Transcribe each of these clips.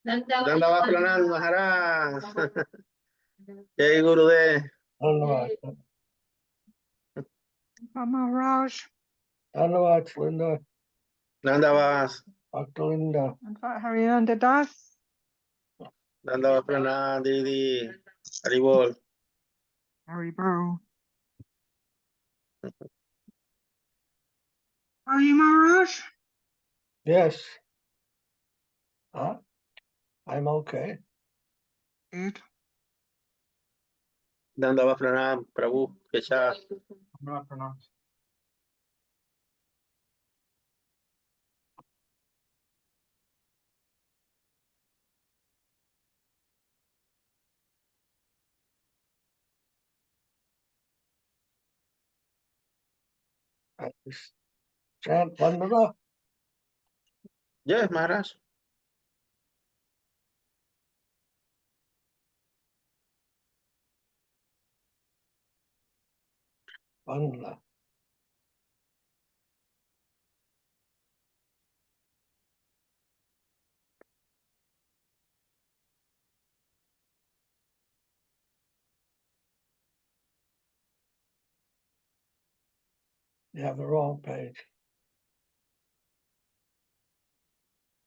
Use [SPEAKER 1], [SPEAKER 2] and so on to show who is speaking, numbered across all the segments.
[SPEAKER 1] Dandavat Pranam Maharaj. Jai Gurudev.
[SPEAKER 2] Maharaj.
[SPEAKER 3] Dandavat, Linda.
[SPEAKER 1] Dandavat.
[SPEAKER 3] Dr. Linda.
[SPEAKER 2] Harinanda Das.
[SPEAKER 1] Dandavat Pranam Didi. Haribol.
[SPEAKER 2] Haribol. Are you Maharaj?
[SPEAKER 3] Yes. I'm okay.
[SPEAKER 2] Good.
[SPEAKER 1] Dandavat Pranam Prabhu. Kesha.
[SPEAKER 2] Pranam.
[SPEAKER 3] Chant Vandana.
[SPEAKER 1] Jai Maharaj.
[SPEAKER 3] Vandana. You have the wrong page.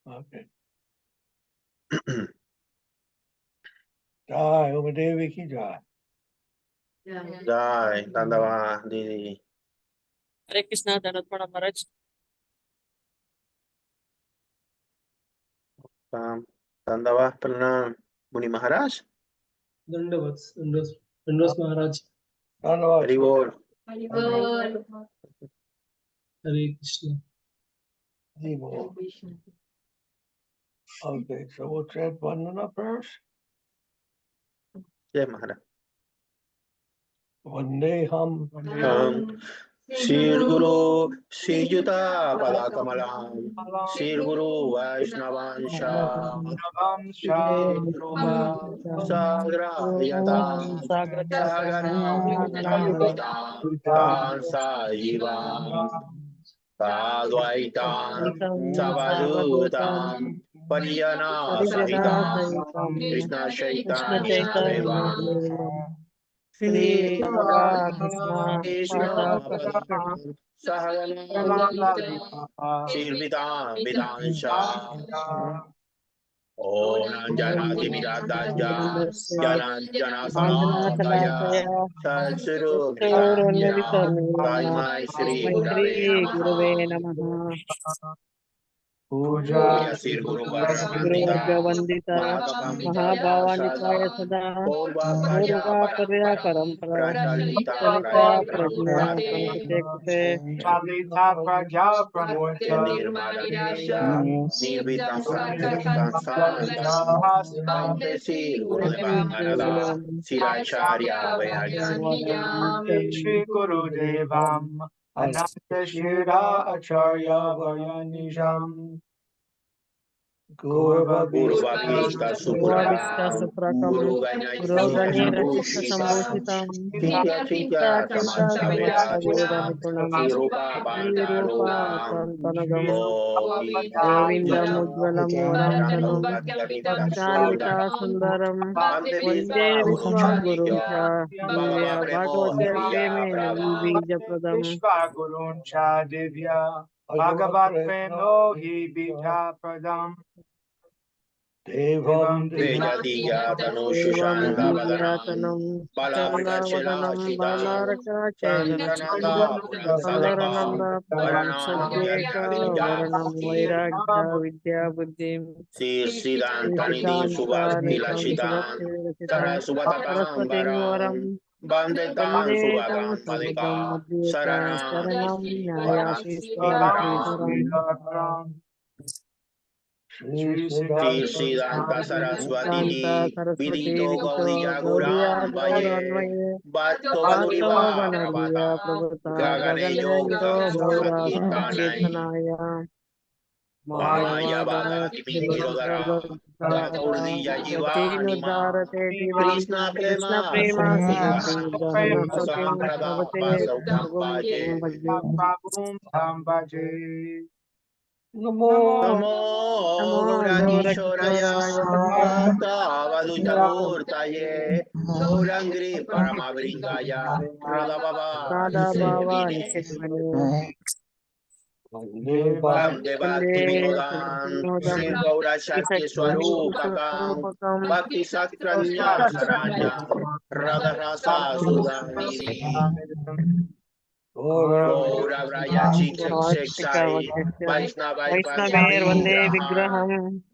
[SPEAKER 3] Okay. Jai, Umadevi ki jai.
[SPEAKER 1] Jai Dandavat Didi.
[SPEAKER 4] Hare Krishna, Dandavat Maharaj.
[SPEAKER 1] Dandavat Pranam Muni Maharaj.
[SPEAKER 5] Dandavat Maharaj.
[SPEAKER 3] Dandavat.
[SPEAKER 1] Haribol.
[SPEAKER 5] Hare Krishna.
[SPEAKER 3] Haribol. Okay, so we'll chant Vandana first.
[SPEAKER 1] Jai Maharaj.
[SPEAKER 3] Vandeham.
[SPEAKER 1] Shri Guru Shri Juta Pada Kamalam Shri Guru Vaishnavansha Sagra Yata Sagana Kansa Ivan Sadvaitam Savadutam Pariyana Sahitam Krishna Chaitanya Devam Shri
[SPEAKER 4] Krishna
[SPEAKER 1] Krishna Sahagana Sripad Vidansha Om Janati Vidadaja Jana Jana Salataya Satsuru Vidanya Taimai Shri Gurave Namaha Puja Sri Guru Varandita
[SPEAKER 4] Mahabhavanitaya Sada Purva Parya Parampara Salita Prajna Sankate Kute
[SPEAKER 2] Salita Praja Pramurta
[SPEAKER 1] Nirvitam Bhakti Sri Gurudeva Manada Sri-Acharya Vayajani
[SPEAKER 2] Shri Guru Devam Ananta Shira Acharya Vayanijam
[SPEAKER 1] Purvabhishta
[SPEAKER 4] Purvavishta
[SPEAKER 1] Supratam
[SPEAKER 4] Suprakam
[SPEAKER 1] Guru
[SPEAKER 4] Ganyira Chitta Sambhushitam
[SPEAKER 1] Chintya
[SPEAKER 4] Chinta
[SPEAKER 1] Chintya
[SPEAKER 4] Chinta
[SPEAKER 1] Samatsa
[SPEAKER 4] Samatsa Veda
[SPEAKER 1] Vedachina
[SPEAKER 4] Nipunam
[SPEAKER 1] Sirupa Bhanta
[SPEAKER 4] Virupa
[SPEAKER 1] Rupa
[SPEAKER 4] Tantanagam Devindam
[SPEAKER 1] Jana
[SPEAKER 4] Ujvalam Varantanam Chandika Sundaram Vande Vishwa Gurum Cha Divya Bhagavate Premena Vibhija Pradam
[SPEAKER 2] Vishwa Gurun Cha Divya Bhagavat Premo Hi Bija Pradam Devam
[SPEAKER 1] Vejatiya
[SPEAKER 4] Devam
[SPEAKER 1] Tanushushan Lavadana
[SPEAKER 4] Diyatanam
[SPEAKER 1] Balavakashila
[SPEAKER 4] Chanavadanam
[SPEAKER 1] Shita
[SPEAKER 4] Balarakachedana
[SPEAKER 1] Sandananda Puransadapa
[SPEAKER 4] Sundarananda Param
[SPEAKER 1] Varanam
[SPEAKER 4] Satyeka
[SPEAKER 1] Jaya
[SPEAKER 4] Varanam Vairagya Vidya Buddhim
[SPEAKER 1] Siddhantani
[SPEAKER 4] Siddhanta
[SPEAKER 1] Subhaktila
[SPEAKER 4] Nitam
[SPEAKER 1] Shitam
[SPEAKER 4] Subhakti Rasitam
[SPEAKER 1] Saraswatatam
[SPEAKER 4] Saraswatim
[SPEAKER 1] Varam
[SPEAKER 4] Varam
[SPEAKER 1] Bandetam
[SPEAKER 4] Vandetam
[SPEAKER 1] Subhadam
[SPEAKER 4] Sabudam
[SPEAKER 1] Madhika
[SPEAKER 4] Madhyeka
[SPEAKER 1] Saranam
[SPEAKER 4] Sharanam
[SPEAKER 1] Varam
[SPEAKER 4] Nyayasistram Sridharam
[SPEAKER 1] Varam
[SPEAKER 2] Shri
[SPEAKER 1] Siddhanta
[SPEAKER 4] Santa
[SPEAKER 1] Saraswati
[SPEAKER 4] Saraswati
[SPEAKER 1] Vidito
[SPEAKER 4] Vidito
[SPEAKER 1] Gaudija
[SPEAKER 4] Gaudiya
[SPEAKER 1] Guram Vaye
[SPEAKER 4] Gauranvaye
[SPEAKER 1] Bhatto
[SPEAKER 4] Bhatto
[SPEAKER 1] Vanuriva
[SPEAKER 4] Vanarviya
[SPEAKER 1] Prabhata
[SPEAKER 4] Prabhuta
[SPEAKER 1] Gagane
[SPEAKER 4] Gagane
[SPEAKER 1] Yoga
[SPEAKER 4] Niro Gaura
[SPEAKER 1] Sankirtanai
[SPEAKER 4] Sankirtanaya
[SPEAKER 1] Maya
[SPEAKER 4] Mayavada
[SPEAKER 1] Bhagavati Mihirodara
[SPEAKER 4] Sirodara
[SPEAKER 1] Gaurija
[SPEAKER 4] Tinudara
[SPEAKER 1] Jivanima
[SPEAKER 4] Te Divam
[SPEAKER 1] Krishna
[SPEAKER 4] Krishna
[SPEAKER 1] Prema
[SPEAKER 4] Prema
[SPEAKER 1] Samudara
[SPEAKER 4] Samudri Dahana Satim
[SPEAKER 1] Samprada
[SPEAKER 4] Savate
[SPEAKER 1] Basau
[SPEAKER 4] Prabhum
[SPEAKER 1] Tampaje
[SPEAKER 4] Bhajye
[SPEAKER 2] Prabhum Bhaje
[SPEAKER 3] Namo
[SPEAKER 4] Namo
[SPEAKER 1] Gaura-kishoraya
[SPEAKER 4] Bhakta-Vaduta-Murtaye Gaurangri Paramavringaya Radha
[SPEAKER 1] Radha Bhavani
[SPEAKER 4] Sevine
[SPEAKER 1] Sevani
[SPEAKER 4] Vande Bhakti
[SPEAKER 1] Vande
[SPEAKER 4] Vinodam
[SPEAKER 1] Vinodam
[SPEAKER 4] Sri Gaura Shakti
[SPEAKER 1] Shakti
[SPEAKER 4] Swarupakam
[SPEAKER 1] Swarupakam
[SPEAKER 4] Bhakti Satranya Saranyam Radha Rasa Sudhanidhi Gaura Vraya Chichak
[SPEAKER 1] Vastika
[SPEAKER 4] Sheksai
[SPEAKER 1] Vadesha
[SPEAKER 4] Vaishnavai
[SPEAKER 1] Vaishnaver
[SPEAKER 4] Padavi
[SPEAKER 1] Vande
[SPEAKER 4] Graham
[SPEAKER 1] Vigraham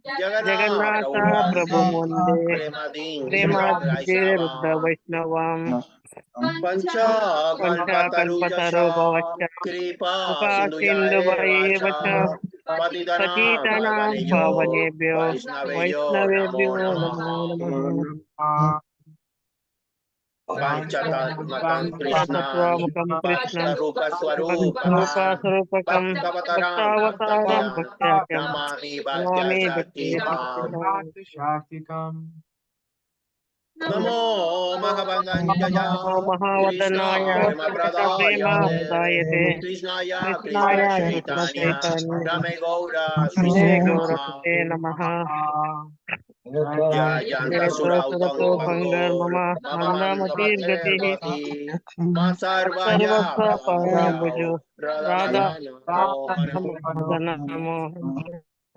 [SPEAKER 4] Jagannatha
[SPEAKER 1] Jagannatha Prabhu
[SPEAKER 4] Urvasi
[SPEAKER 1] Monde
[SPEAKER 4] Premadin
[SPEAKER 1] Premadvije Rudra
[SPEAKER 4] Vaishnavam
[SPEAKER 1] Vaishnavam
[SPEAKER 4] Pancha
[SPEAKER 1] Pancha Kalpataru
[SPEAKER 4] Kalpatarujacha
[SPEAKER 1] Bhavasya
[SPEAKER 4] Kripa
[SPEAKER 1] Upa Sindhu
[SPEAKER 4] Sindhuja
[SPEAKER 1] Vacha
[SPEAKER 4] Vacha Patitanam
[SPEAKER 1] Patitanam
[SPEAKER 4] Pavanejo
[SPEAKER 1] Pavanebhyo
[SPEAKER 4] Vaishnaveyo Namo
[SPEAKER 1] Vaishnavebhyo Namo
[SPEAKER 4] Namaha
[SPEAKER 1] Namaha
[SPEAKER 4] Panchatatmakam Krishnam
[SPEAKER 1] Pachatattvamukam Krishnam
[SPEAKER 4] Bhaktarupa
[SPEAKER 1] Rupa
[SPEAKER 4] Swarupakam
[SPEAKER 1] Sarupakam
[SPEAKER 4] Bhaktavataram
[SPEAKER 1] Bhaktavasaram
[SPEAKER 4] Bhaktavyam
[SPEAKER 1] Bhaktyakam
[SPEAKER 4] Namami Bhaktya
[SPEAKER 1] Namami
[SPEAKER 4] Shakti
[SPEAKER 1] Bhakti
[SPEAKER 4] Mam
[SPEAKER 1] Bhakti
[SPEAKER 2] Shaktikam.
[SPEAKER 4] Namo Mahavanganjaya Krishna
[SPEAKER 1] Mahavadhanaya
[SPEAKER 4] Prema
[SPEAKER 1] Krishna Prema
[SPEAKER 4] Pradayate
[SPEAKER 1] Pradayate
[SPEAKER 4] Krishnaya Krishna
[SPEAKER 1] Krishnaya Krishna
[SPEAKER 4] Chaitanya
[SPEAKER 1] Chaitanya
[SPEAKER 4] Rame Gaura
[SPEAKER 1] Name
[SPEAKER 4] Srise Namaha
[SPEAKER 1] Gaurate Namaha
[SPEAKER 4] Jayanta
[SPEAKER 1] Jayato Surato Pangar
[SPEAKER 4] Surautam
[SPEAKER 1] Mama
[SPEAKER 4] Mama
[SPEAKER 1] Mandamati Gati
[SPEAKER 4] Gati Masarvaya
[SPEAKER 1] Sarvatra
[SPEAKER 4] Parampujo
[SPEAKER 1] Parambujo Radha
[SPEAKER 4] Radharana Namo
[SPEAKER 1] Madanamo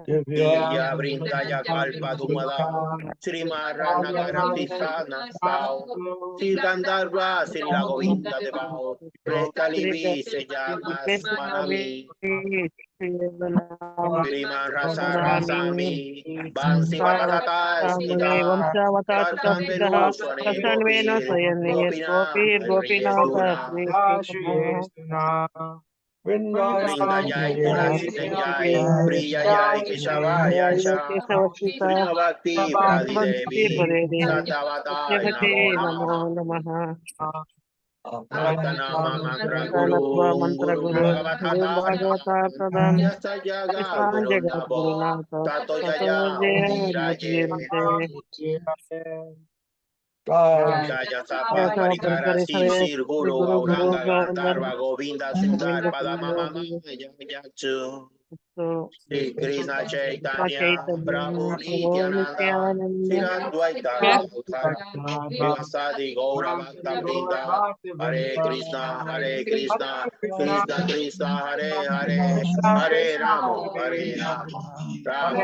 [SPEAKER 4] Divya Vrindaya Kalpa Dumada Srimara Nagaratisa Nastao Sri Gandharva Sri Lagovinda Devao Prekalivi se llama Manami Sriman Rasa Rasami Bansi Bapatata Stita Sarkam Venu Swani Gopir Gopinath Arjuna Vrindajai Tulasi Jai Priya Jai Keshavaya Cha Srima Bhakti Pradi Devi Satavata Namo Namaha
[SPEAKER 1] Namaha
[SPEAKER 4] Artanama Mantra
[SPEAKER 1] Tanatva
[SPEAKER 4] Guru
[SPEAKER 1] Mantra
[SPEAKER 4] Guru
[SPEAKER 1] Guru Guru
[SPEAKER 4] Bhagavatatadam
[SPEAKER 1] Bhagavatam
[SPEAKER 4] Yasa Jaga
[SPEAKER 1] Krishna
[SPEAKER 4] Guru
[SPEAKER 1] Jagat
[SPEAKER 4] Namo
[SPEAKER 1] Gurunata
[SPEAKER 4] Tato
[SPEAKER 1] Tato
[SPEAKER 4] Jaya
[SPEAKER 1] Jaya
[SPEAKER 4] Udiraje
[SPEAKER 1] Mudvirante
[SPEAKER 4] Jaya Sapa
[SPEAKER 1] Yasa
[SPEAKER 4] Parikara
[SPEAKER 1] Parikare
[SPEAKER 4] Sisir
[SPEAKER 1] Sri
[SPEAKER 4] Guru
[SPEAKER 1] Guru Guru
[SPEAKER 4] Auranga
[SPEAKER 1] Govinda
[SPEAKER 4] Gandharva Govinda Sundar
[SPEAKER 1] Govinda
[SPEAKER 4] Padamama
[SPEAKER 1] Sundar
[SPEAKER 4] Jayachu
[SPEAKER 1] So
[SPEAKER 4] Sri Krishna Chaitanya
[SPEAKER 1] Chaitanya
[SPEAKER 4] Prabhu
[SPEAKER 1] Prabhu
[SPEAKER 4] Nityananda
[SPEAKER 1] Nityananda
[SPEAKER 4] Sri Advaita Gadadhara Srivasadi Gaura Bhakta Vrinda Hare Krishna Krishna Krishna Hare Hare Hare Rama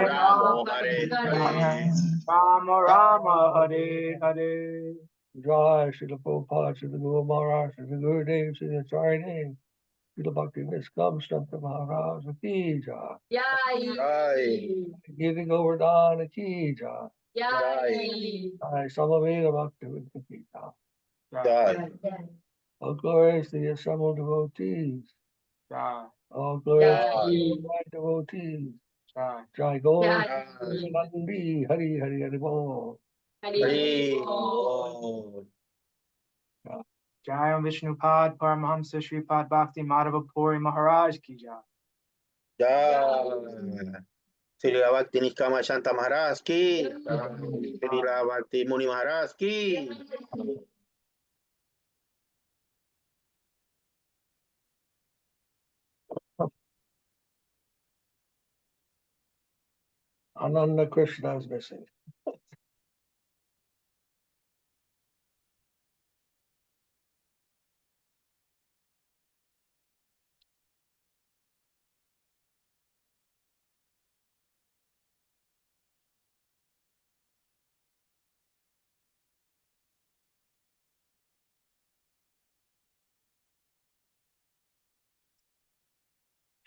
[SPEAKER 4] Rama Hare Hare
[SPEAKER 2] Rama Rama Hare Hare.
[SPEAKER 3] Jai Srila Prabhupada, Srila Guru Maharaj, Srila Gurudev, Srila Acharya, Srila Bhakti Viskam, Srila Maharaj, Ki Jai.
[SPEAKER 4] Jai
[SPEAKER 3] Giving over Dana Ki Jai.
[SPEAKER 4] Jai
[SPEAKER 3] Jai Samaveda Bhakti Viskam Jai.
[SPEAKER 4] Jai
[SPEAKER 3] All glories to the assembled devotees.
[SPEAKER 2] Jai.
[SPEAKER 3] All glories to
[SPEAKER 4] Jai
[SPEAKER 3] the divine devotees.
[SPEAKER 2] Jai.
[SPEAKER 3] Jai Gaur
[SPEAKER 4] Jai
[SPEAKER 3] Nandi Hari Hari Hari Bol.
[SPEAKER 4] Hari Bol.
[SPEAKER 2] Jai Vishnupad Paramahamsa Sripad Bhakti Madhava Puri Maharaj Ki Jai.
[SPEAKER 4] Jai Srila Bhakti Nikkama Shanta Maharaj Ki Srila Bhakti Muni Maharaj Ki
[SPEAKER 3] Ananda Krishna is missing.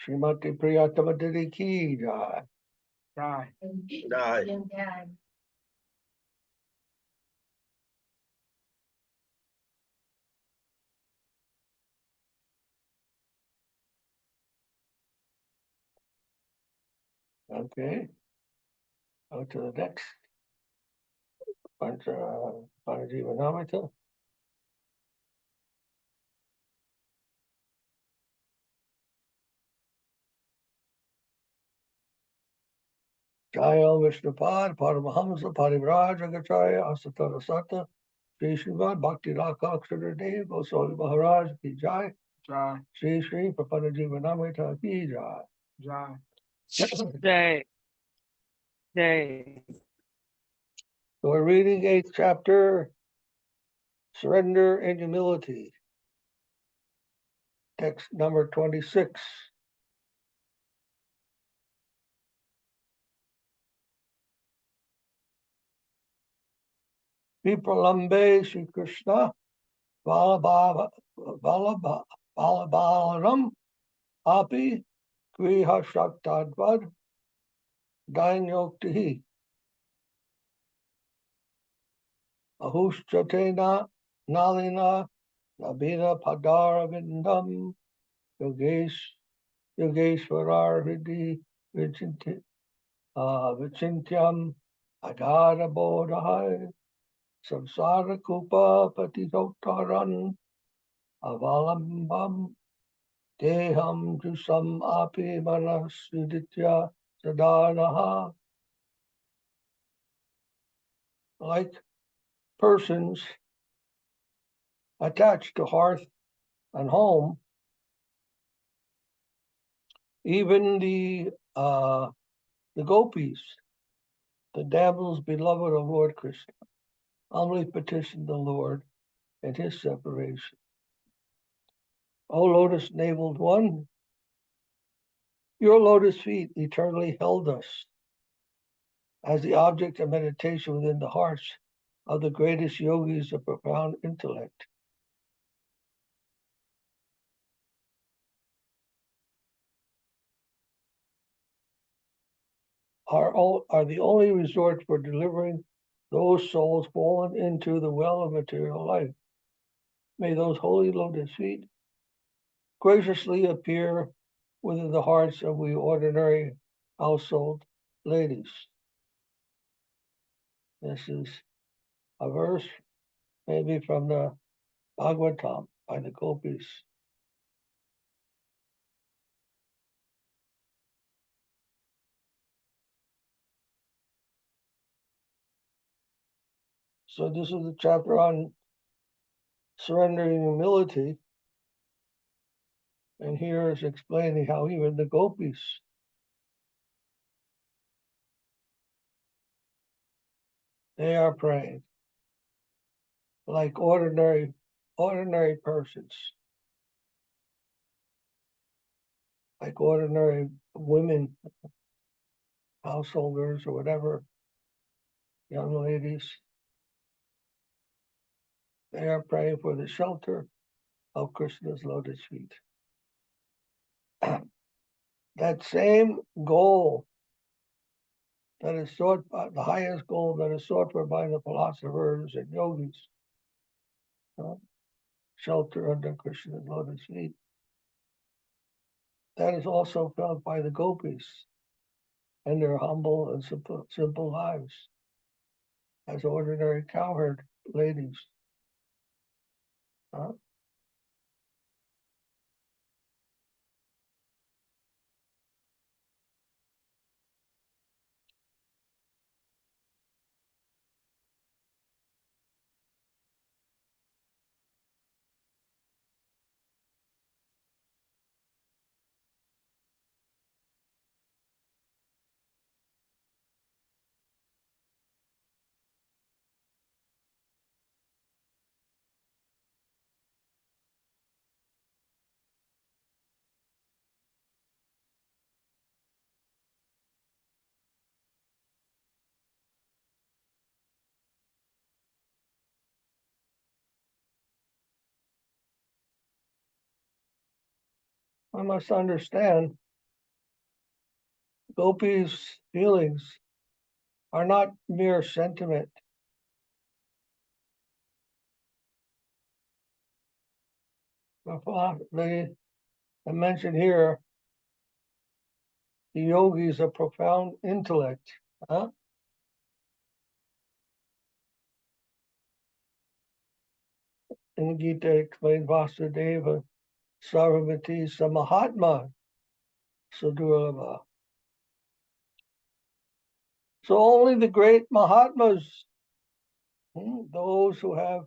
[SPEAKER 3] Srimati Priyatama Didi Ki Jai.
[SPEAKER 2] Jai.
[SPEAKER 4] Jai
[SPEAKER 3] Okay. Go to the next. Prapanna-jivanamrtam. Jaya Vishnupad, Paramahamsa, Parivraja, Acharya, Asatara Sata, Sri Sripad, Bhakti Rakshak, Dev-Goswami Maharaj Ki Jai.
[SPEAKER 2] Jai.
[SPEAKER 3] Sri Prapanna-jivanamrtam Ki Jai.
[SPEAKER 2] Jai.
[SPEAKER 1] Jai. Jai.
[SPEAKER 3] So we're reading 8th chapter, Surrender and Humility. Text number 26. Vipralambe Sri Krishna Balabalaram Api Griha Shaktadvad Dainyoktihi Ahushchatena Nalina Nabina Padara Vindam Yogeshwarar Hridhi Vichintyam Agara Bodhai Samsara Kupa Patihotaran Avalambam Deham Jusam Api Manasuditya Sadanaha. Like persons attached to hearth and home, even the gopis, the damsels beloved of Lord Krishna, humbly petitioned the Lord in his separation. O lotus-naveled one, your lotus feet eternally held us as the object of meditation within the hearts of the greatest yogis of profound intellect. Are the only resort for delivering those souls fallen into the well of material life. May those holy lotus feet graciously appear within the hearts of we ordinary household ladies. This is a verse maybe from the Bhagavatam by the gopis. So this is the chapter on surrendering humility. And here is explaining how even the gopis they are praying like ordinary persons, like ordinary women, householders or whatever, young ladies. They are praying for the shelter of Krishna's lotus feet. That same goal that is sought by the highest goal that is sought for by the philosophers and yogis, shelter under Krishna's lotus feet. That is also felt by the gopis and their humble and simple lives as ordinary cowherd ladies. I must understand gopis' feelings are not mere sentiment. They mentioned here the yogis of profound intellect. In the Gita explained Vasudeva Sarvamati Samahatma Sadhurava. So only the great Mahatmas, those who have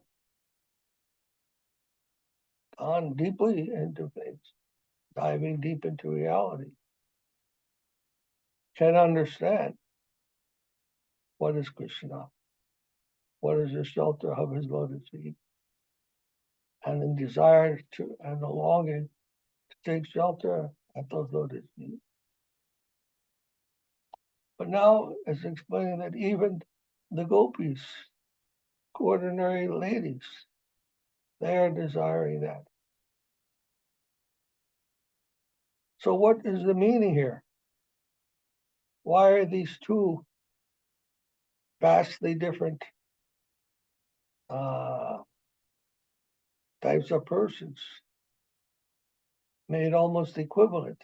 [SPEAKER 3] gone deeply into things, diving deep into reality, can understand what is Krishna, what is the shelter of his lotus feet, and the desire to and the longing to take shelter at those lotus feet. But now it's explaining that even the gopis, ordinary ladies, they are desiring that. So what is the meaning here? Why are these two vastly different types of persons made almost equivalent?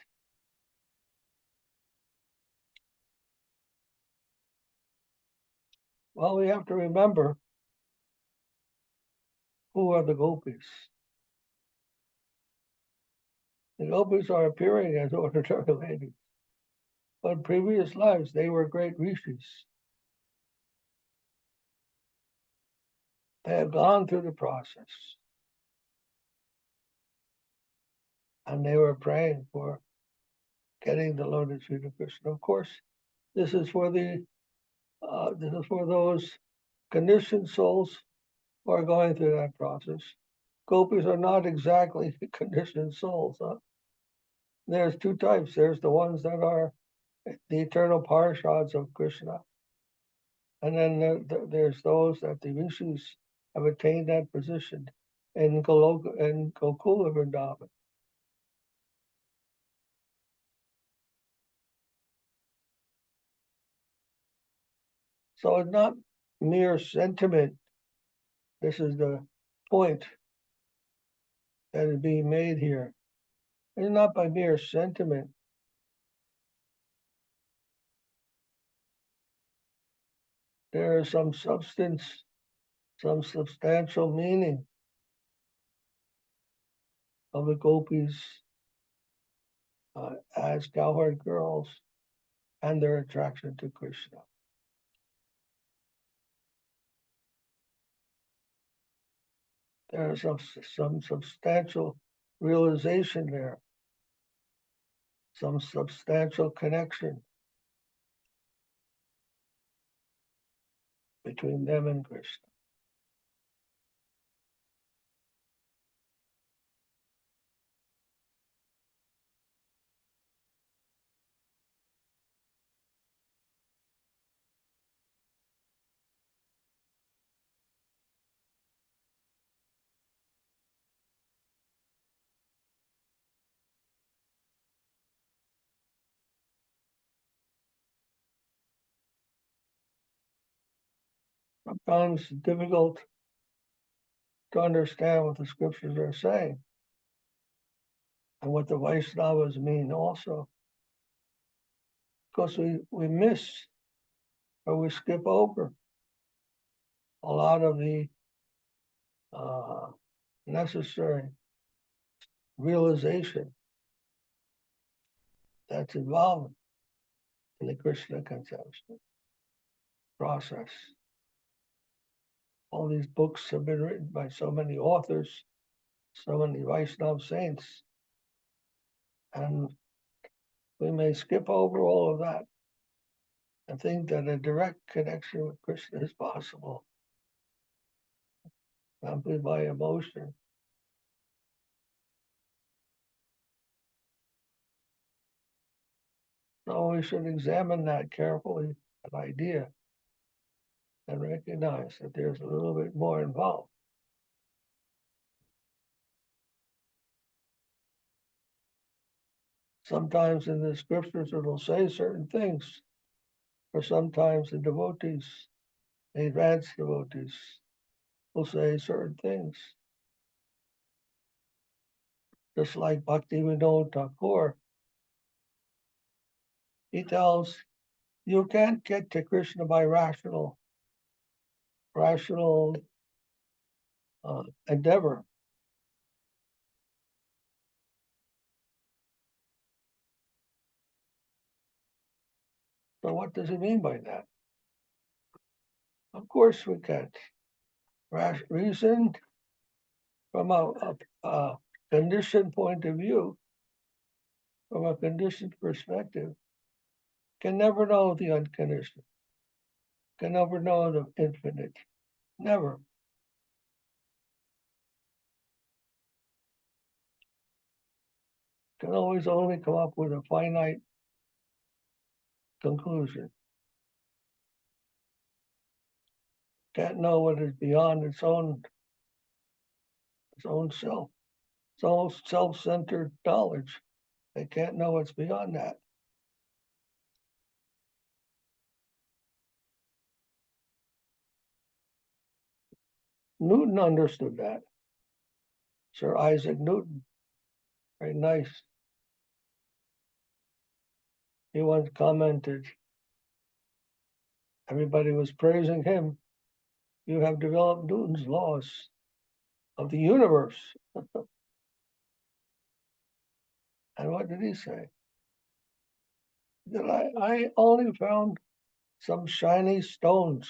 [SPEAKER 3] Well, we have to remember who are the gopis. The gopis are appearing as ordinary ladies, but in previous lives they were great rishis. They have gone through the process, and they were praying for getting the lotus feet of Krishna. Of course, this is for those conditioned souls who are going through that process. Gopis are not exactly conditioned souls. There's two types. There's the ones that are the eternal parshads of Krishna, and then there's those that the rishis have attained that position in Gokula Vrindavan. So it's not mere sentiment. This is the point that is being made here. It's not by mere sentiment. There is some substance, some substantial meaning of the gopis as cowherd girls and their attraction to Krishna. There is some substantial realization there, some substantial connection between them and Krishna. Sometimes it's difficult to understand what the scriptures are saying and what the Vaishnavas mean also, because we miss or we skip over a lot of the necessary realization that's involved in the Krishna conception process. All these books have been written by so many authors, so many Vaishnava saints, and we may skip over all of that and think that a direct connection with Krishna is possible simply by emotion. So we should examine that carefully, that idea, and recognize that there's a little bit more involved. Sometimes in the scriptures it'll say certain things, or sometimes the devotees, the advanced devotees, will say certain things. Just like Bhakti Thakur, he tells you can't get to Krishna by rational endeavor. So what does he mean by that? Of course we can't. Reason from a conditioned point of view, from a conditioned perspective, can never know the unconditioned, can never know the infinite. Never. Can always only come up with a finite conclusion. Can't know what is beyond its own self. It's all self-centered knowledge. They can't know what's beyond that. Newton understood that. Sir Isaac Newton, very nice. He once commented, everybody was praising him. You have developed Newton's laws of the universe. And what did he say? That I only found some shiny stones.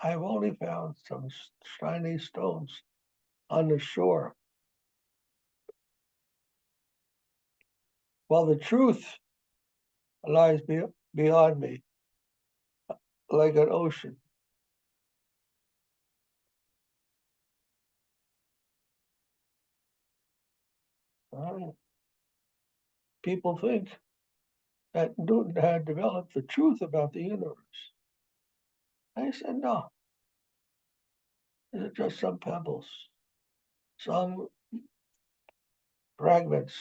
[SPEAKER 3] I've only found some shiny stones on the shore. While the truth lies beyond me, like an ocean. People think that Newton had developed the truth about the universe. I said, no. These are just some pebbles, some fragments.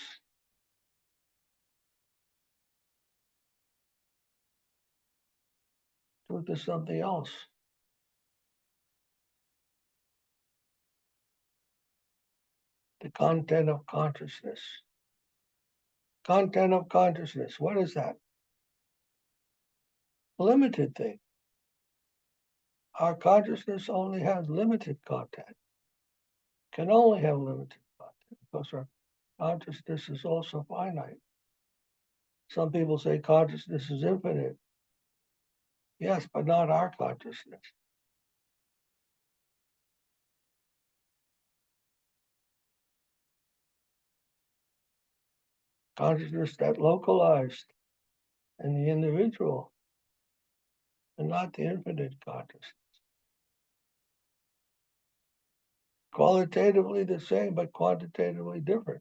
[SPEAKER 3] Truth is something else. The content of consciousness. Content of consciousness, what is that? Limited thing. Our consciousness only has limited content. Can only have limited content because our consciousness is also finite. Some people say consciousness is infinite. Yes, but not our consciousness. Consciousness that localized in the individual and not the infinite consciousness. Qualitatively the same, but quantitatively different.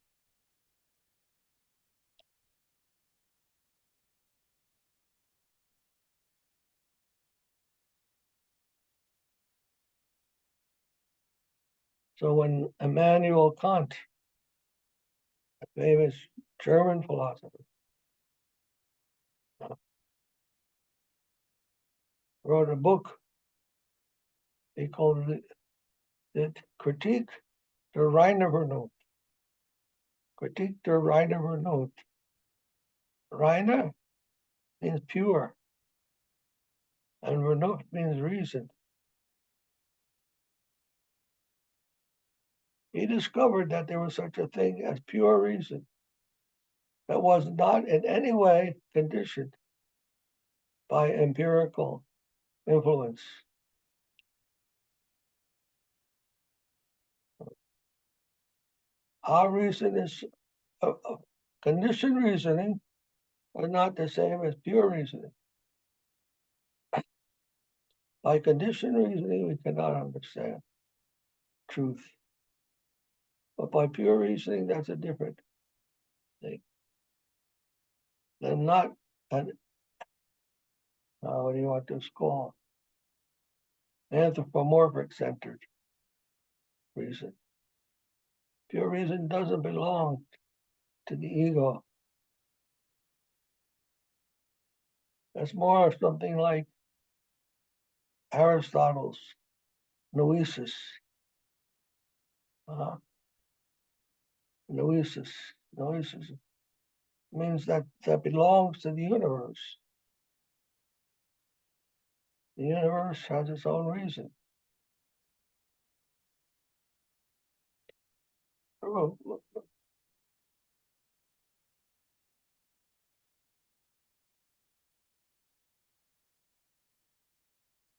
[SPEAKER 3] So when Immanuel Kant, a famous German philosopher, wrote a book, he called it Kritik der reine Vernunft. Kritik der reine Vernunft. Reine means pure, and Vernunft means reason. He discovered that there was such a thing as pure reason that was not in any way conditioned by empirical influence. Our reason is conditioned reasoning, but not the same as pure reasoning. By conditioned reasoning, we cannot understand truth. But by pure reasoning, that's a different thing. Then not an, what do you want to call anthropomorphic centered reason. Pure reason doesn't belong to the ego. That's more something like Aristotle's noesis. Noesis means that belongs to the universe. The universe has its own reason.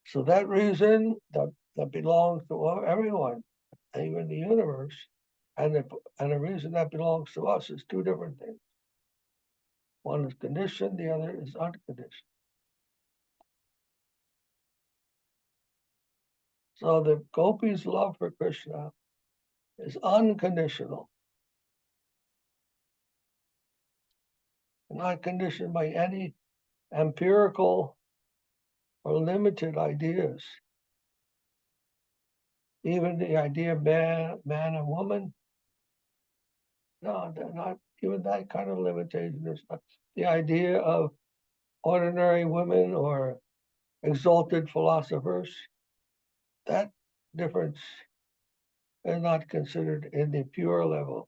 [SPEAKER 3] So that reason that belongs to everyone, even the universe, and a reason that belongs to us is two different things. One is conditioned, the other is unconditioned. So the gopis' love for Krishna is unconditional, not conditioned by any empirical or limited ideas. Even the idea of man and woman, no, they're not even that kind of limitation. There's not the idea of ordinary women or exalted philosophers. That difference is not considered in the pure level.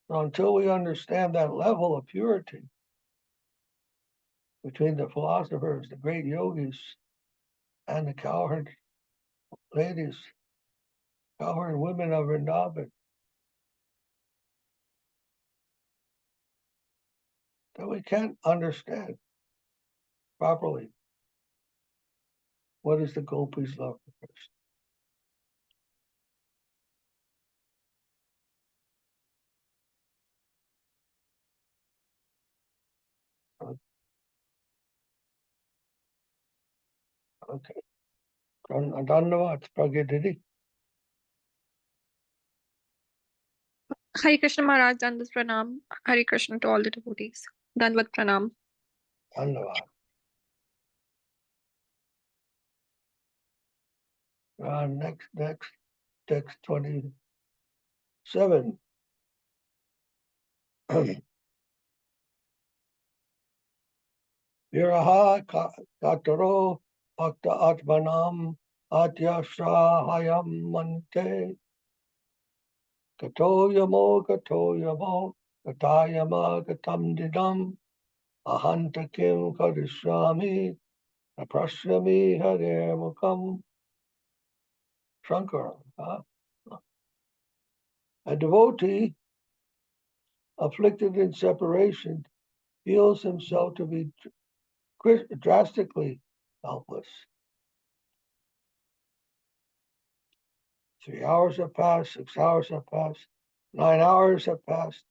[SPEAKER 3] So until we understand that level of purity between the philosophers, the great yogis, and the cowherd ladies, cowherd women of Vrindavan, then we can't understand properly what is the gopis' love for Krishna. Okay. Dandavad, Pragadidi.
[SPEAKER 6] Hare Krishna Maharaj, Dandavat Pranam. Hare Krishna to all the devotees. Dandavat Pranam.
[SPEAKER 3] Dandavad. Next, text 27. Viraha kataro bhakta atmanam atyashrahayam mante katoyamo katayama gatam didam ahanta kim karishrami aprashrami hare mukam. Shankara. A devotee afflicted in separation feels himself to be drastically helpless. 3 hours have passed, 6 hours have passed, 9 hours have passed,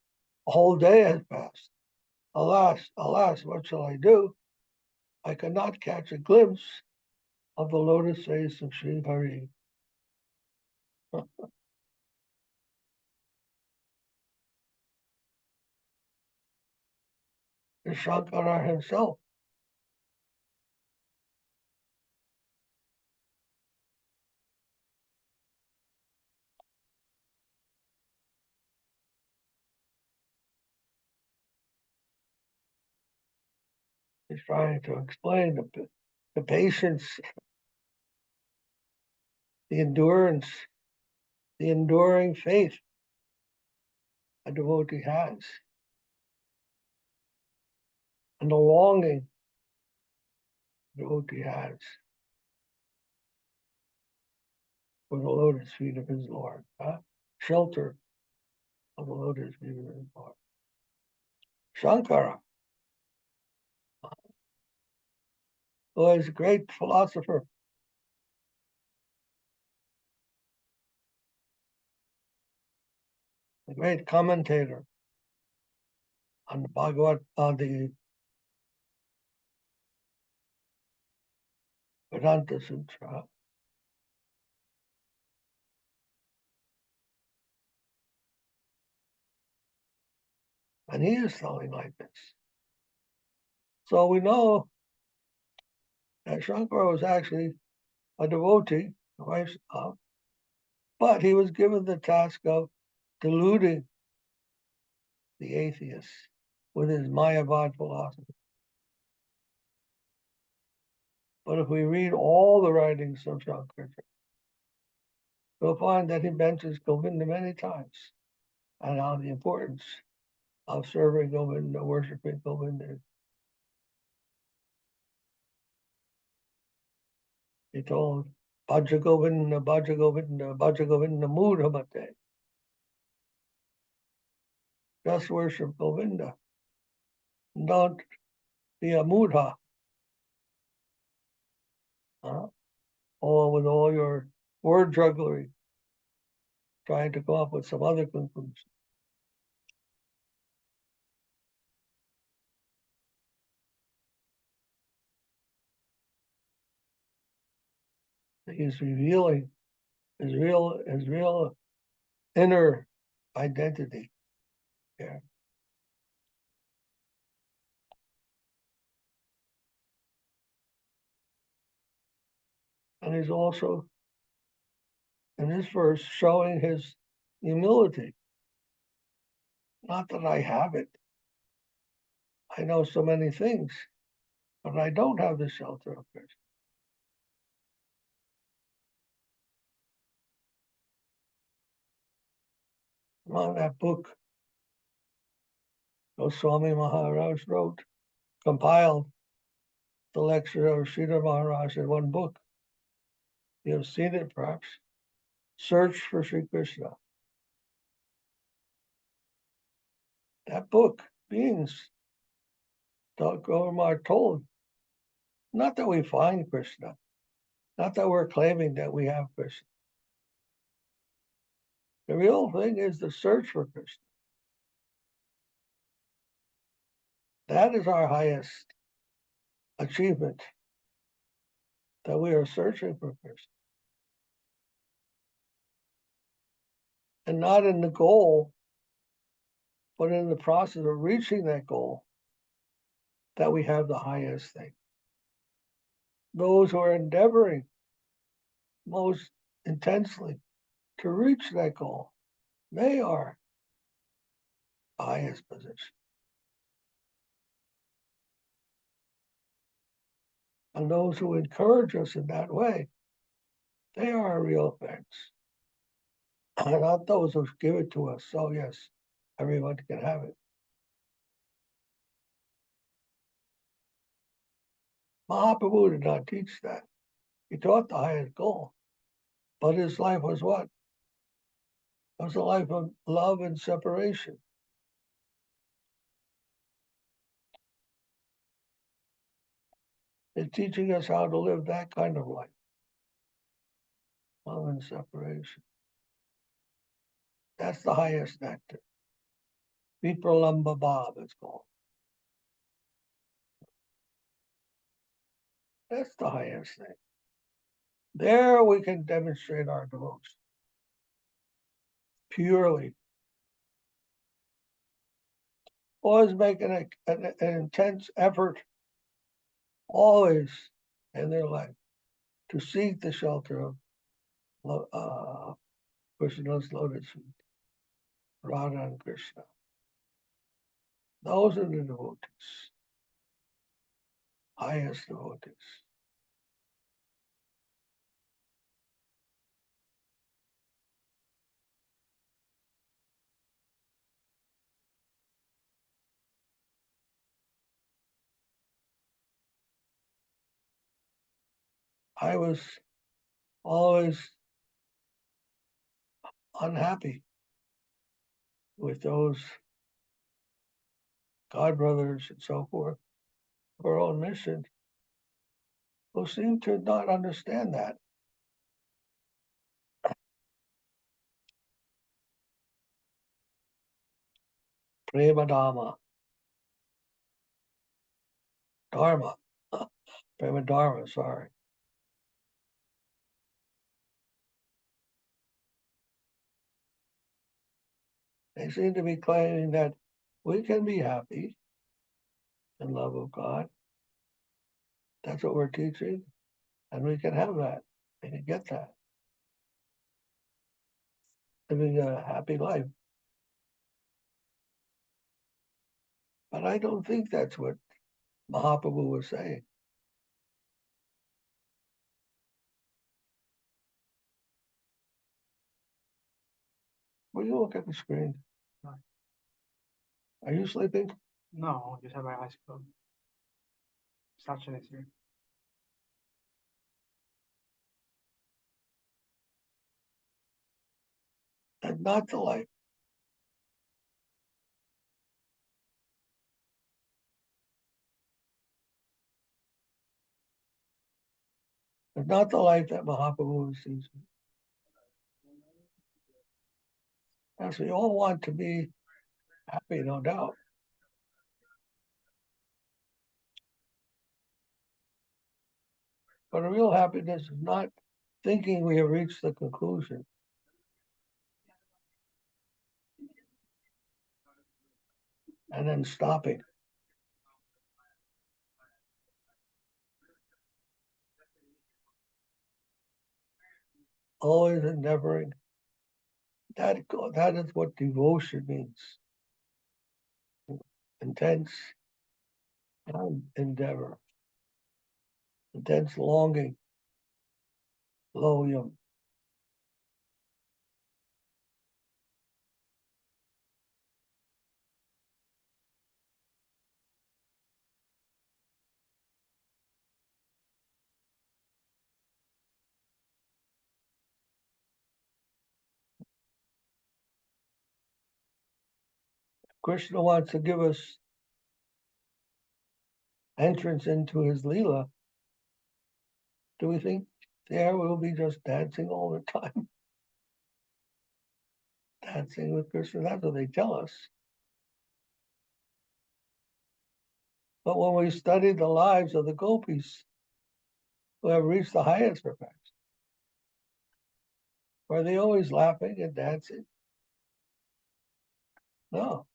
[SPEAKER 3] a whole day has passed. Alas, alas, what shall I do? I cannot catch a glimpse of the lotus face of Sri Hari. Is Shankara himself. He's trying to explain the patience, the endurance, the enduring faith a devotee has, and the longing a devotee has for the lotus feet of his Lord, shelter of the lotus feet of his Lord. Shankara, who is a great philosopher, a great commentator on the Bhagavad, on the Vedanta Sutra. And he is telling like this. So we know that Shankara was actually a devotee, but he was given the task of deluding the atheists with his Mayavad philosophy. But if we read all the writings of Shankara, we'll find that he mentions Govinda many times and how the importance of serving Govinda, worshiping Govinda. He told Bhaja Govinda, Bhaja Govinda, Bhaja Govinda Mudhamate. Just worship Govinda. Don't be a mudha. with all your word jugglery, trying to come up with some other conclusion. He's revealing his real inner identity here. And he's also, in this verse, showing his humility. Not that I have it. I know so many things, but I don't have the shelter of Krishna. On that book Goswami Maharaj wrote, compiled the lecture of Srila Maharaj in one book. You have seen it perhaps. Search for Sri Krishna. That book, beings, are told, not that we find Krishna, not that we're claiming that we have Krishna. The real thing is the search for Krishna. That is our highest achievement, that we are searching for Krishna. And not in the goal, but in the process of reaching that goal, that we have the highest thing. Those who are endeavoring most intensely to reach that goal, they are the highest position. And those who encourage us in that way, they are our real friends. Not those who give it to us. So yes, everyone can have it. Mahaprabhu did not teach that. He taught the highest goal. But his life was what? It was a life of love and separation. It's teaching us how to live that kind of life. Love and separation. That's the highest nectar. Vipralamba Bhav, it's called. That's the highest thing. There we can demonstrate our devotion purely. Always making an intense effort, always in their life, to seek the shelter of Krishna's lotus feet, Radha and Krishna. Those are the devotees, highest devotees. I was always unhappy with those godbrothers and so forth, who are on mission, who seem to not understand that. Prema Dharma. Prema Dharma, sorry. They seem to be claiming that we can be happy in love of God. That's what we're teaching, and we can have that. We can get that. Living a happy life. But I don't think that's what Mahaprabhu was saying. Will you look at the screen? Are you sleeping?
[SPEAKER 2] No, just have my eyes closed. Sachin is here.
[SPEAKER 3] That's not the life. It's not the life that Mahaprabhu sees. Yes, we all want to be happy, no doubt. But a real happiness is not thinking we have reached the conclusion. And then stopping. Always endeavoring. That is what devotion means. Intense endeavor. Intense longing. Loyum. Krishna wants to give us entrance into his Leela. Do we think there we'll be just dancing all the time? Dancing with Krishna, that's what they tell us. But when we study the lives of the gopis who have reached the highest perfection, are they always laughing and dancing? No.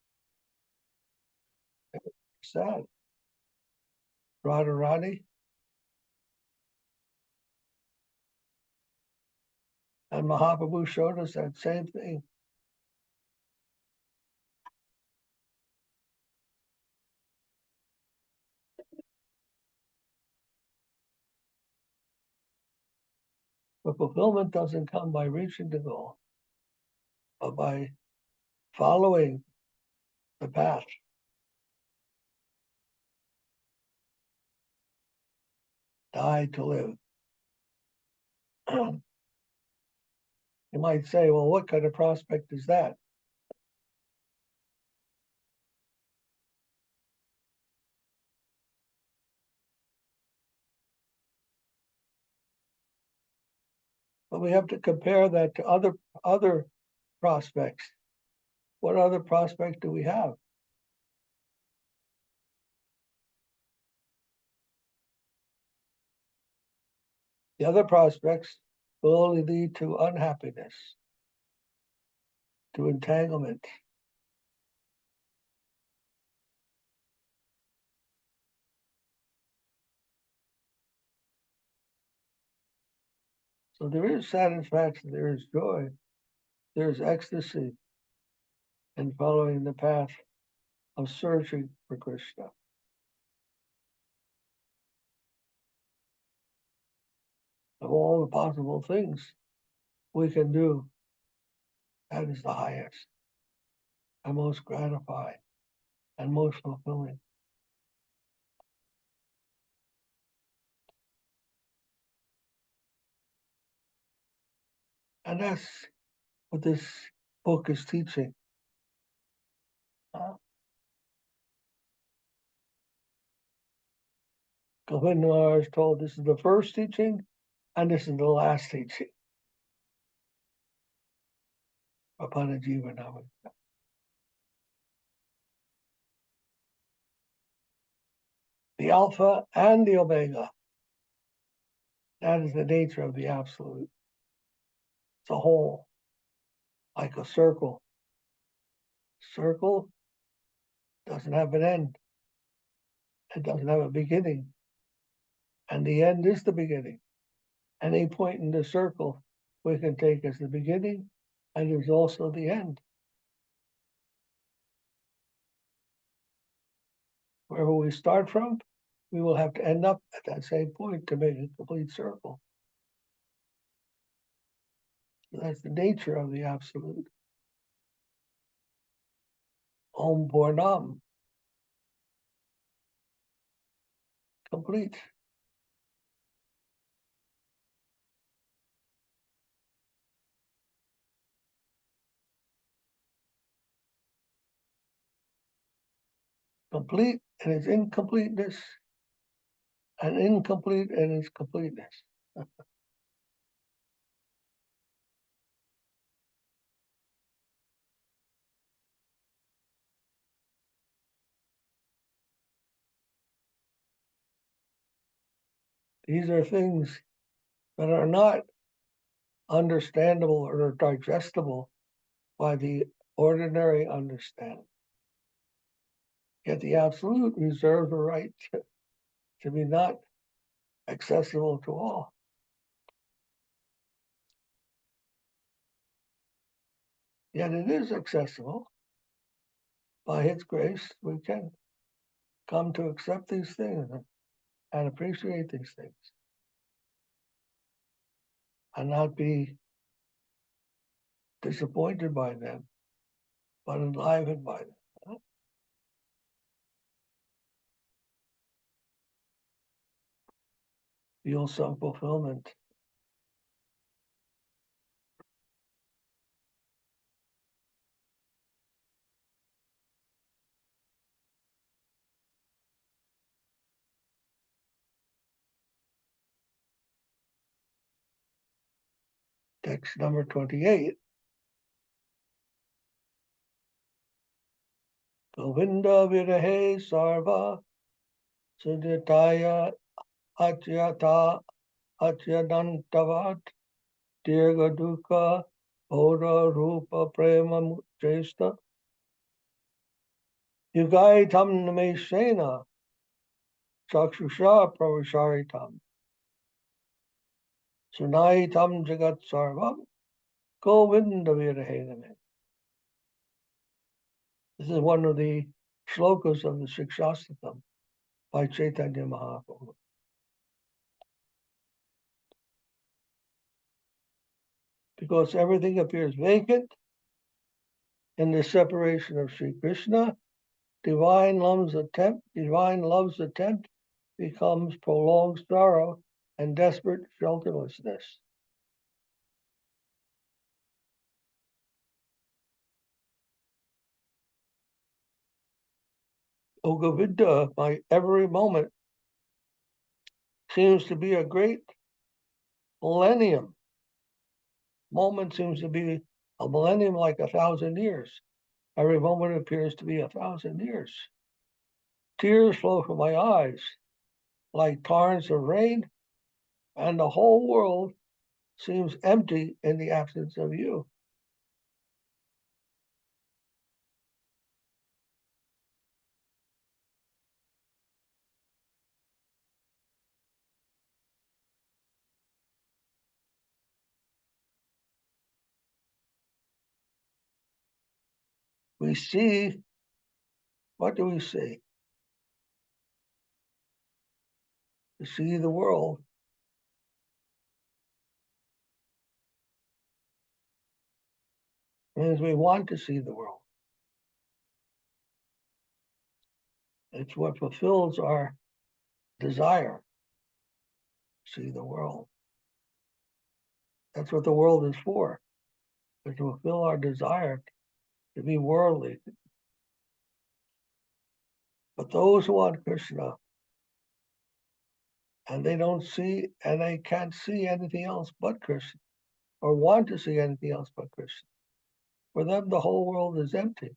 [SPEAKER 3] They're sad. Radharani and Mahaprabhu showed us that same thing. But fulfillment doesn't come by reaching the goal, but by following the path. Die to live. You might say, well, what kind of prospect is that? But we have to compare that to other prospects. What other prospect do we have? The other prospects will only lead to unhappiness, to entanglement. So there is satisfaction, there is joy, there is ecstasy in following the path of searching for Krishna. Of all the possible things we can do, that is the highest and most gratifying and most fulfilling. And that's what this book is teaching. Govinda Maharaj told this is the first teaching and this is the last teaching. Prapanna-jivanamrtam. The Alpha and the Omega. That is the nature of the Absolute. It's a whole, like a circle. Circle doesn't have an end. It doesn't have a beginning. And the end is the beginning. Any point in the circle we can take as the beginning, and there's also the end. Wherever we start from, we will have to end up at that same point to make a complete circle. So that's the nature of the Absolute. Om Purnam. Complete. Complete in its incompleteness and incomplete in its completeness. These are things that are not understandable or digestible by the ordinary understanding. Yet the absolute reserves the right to be not accessible to all. Yet it is accessible. By His grace, we can come to accept these things and appreciate these things and not be disappointed by them, but enlivened by them. Feel some fulfillment. Text number 28. Govinda virahe sarva suditaya achyata achyadantavad dirga dukkha ora rupa prema jesta yugaitam nameshena chakshusha pravasharitam sunaitam jagat sarvam Govinda virahe name. This is one of the shlokas of the Shikshastakam by Chaitanya Mahaprabhu. Because everything appears vacant in the separation of Sri Krishna, divine love's attempt becomes prolonged sorrow and desperate shelterlessness. O Govinda, my every moment seems to be a great millennium. Moment seems to be a millennium like 1,000 years. Every moment appears to be 1,000 years. Tears flow from my eyes like torrents of rain, and the whole world seems empty in the absence of you. We see, what do we see? We see the world. It means we want to see the world. It's what fulfills our desire, see the world. That's what the world is for, is to fulfill our desire to be worldly. But those who want Krishna, and they don't see, and they can't see anything else but Krishna, or want to see anything else but Krishna, for them the whole world is empty.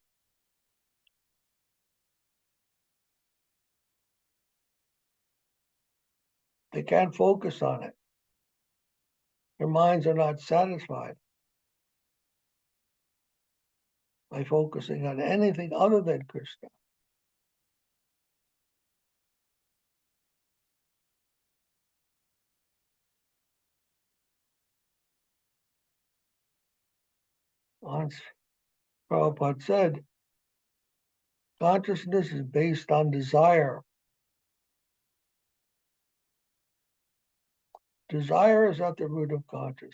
[SPEAKER 3] They can't focus on it. Their minds are not satisfied by focusing on anything other than Krishna. Once Prabhupada said, consciousness is based on desire. Desire is at the root of consciousness.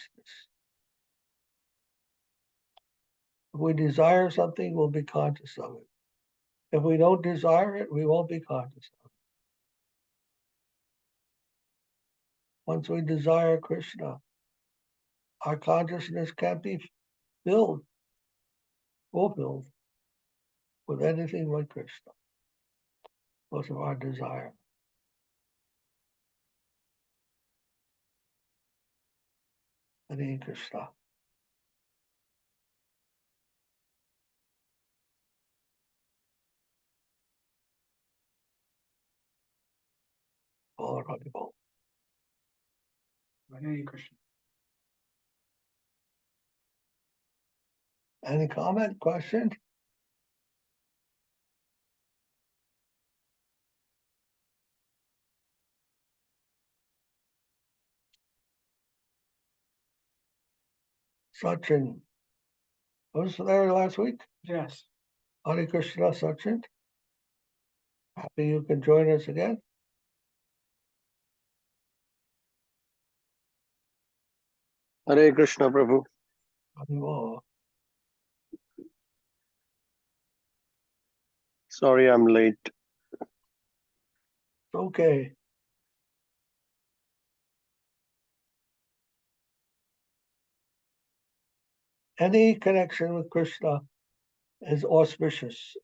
[SPEAKER 3] If we desire something, we'll be conscious of it. If we don't desire it, we won't be conscious of it. Once we desire Krishna, our consciousness can't be fulfilled with anything but Krishna because of our desire. Hare Krishna. All right.
[SPEAKER 2] Hare Krishna.
[SPEAKER 3] Any comment, question? Sachin was there last week.
[SPEAKER 2] Yes.
[SPEAKER 3] Hare Krishna, Sachin. Happy you can join us again.
[SPEAKER 7] Hare Krishna, Prabhu.
[SPEAKER 3] Hare
[SPEAKER 7] Sorry I'm late.
[SPEAKER 3] Okay. Any connection with Krishna is auspicious.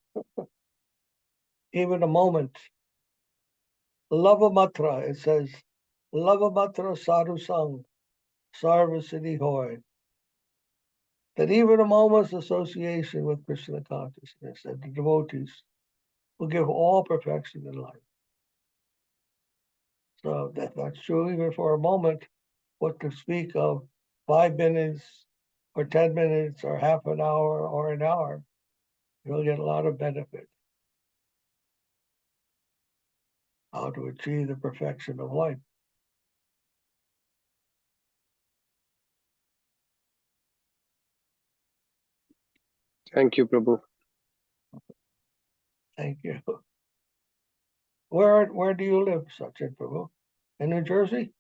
[SPEAKER 3] Even a moment. Lavamatra, it says, Lavamatra Sadhu-Sanga, Sarva Siddhi Hoy. That even a moment's association with Krishna consciousness and the devotees will give all perfection in life. So that's true even for a moment. What to speak of 5 minutes or 10 minutes or half an hour or an hour, you'll get a lot of benefit. How to achieve the perfection of life.
[SPEAKER 7] Thank you, Prabhu.
[SPEAKER 3] Thank you. Where do you live, Sachin Prabhu? In New Jersey?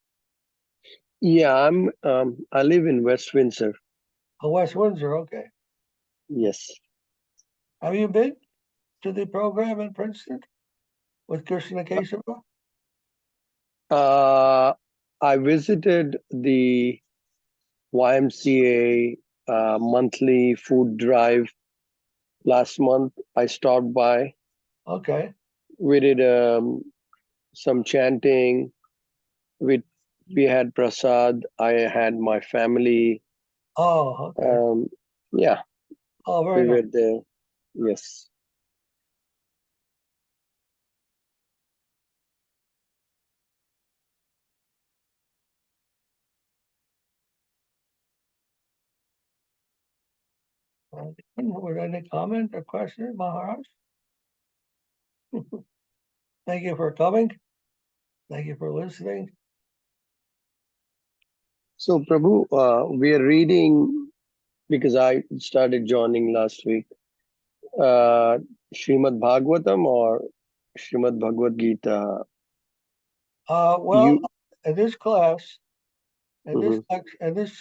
[SPEAKER 7] Yeah, I live in West Windsor.
[SPEAKER 3] Oh, West Windsor, okay.
[SPEAKER 7] Yes.
[SPEAKER 3] Have you been to the program in Princeton with Krishna Kesava?
[SPEAKER 7] I visited the YMCA monthly food drive last month. I stopped by.
[SPEAKER 3] Okay.
[SPEAKER 7] We did some chanting. We had prasad. I had my family.
[SPEAKER 3] Oh, okay.
[SPEAKER 7] Yeah,
[SPEAKER 3] Oh,
[SPEAKER 7] we
[SPEAKER 3] very nice.
[SPEAKER 7] were there. Yes.
[SPEAKER 3] Was there any comment or question, Maharaj? Thank you for coming. Thank you for listening.
[SPEAKER 7] So, Prabhu, we are reading, because I started joining last week, Srimad Bhagavatam or Srimad Bhagavad Gita.
[SPEAKER 3] Well, in this class, in this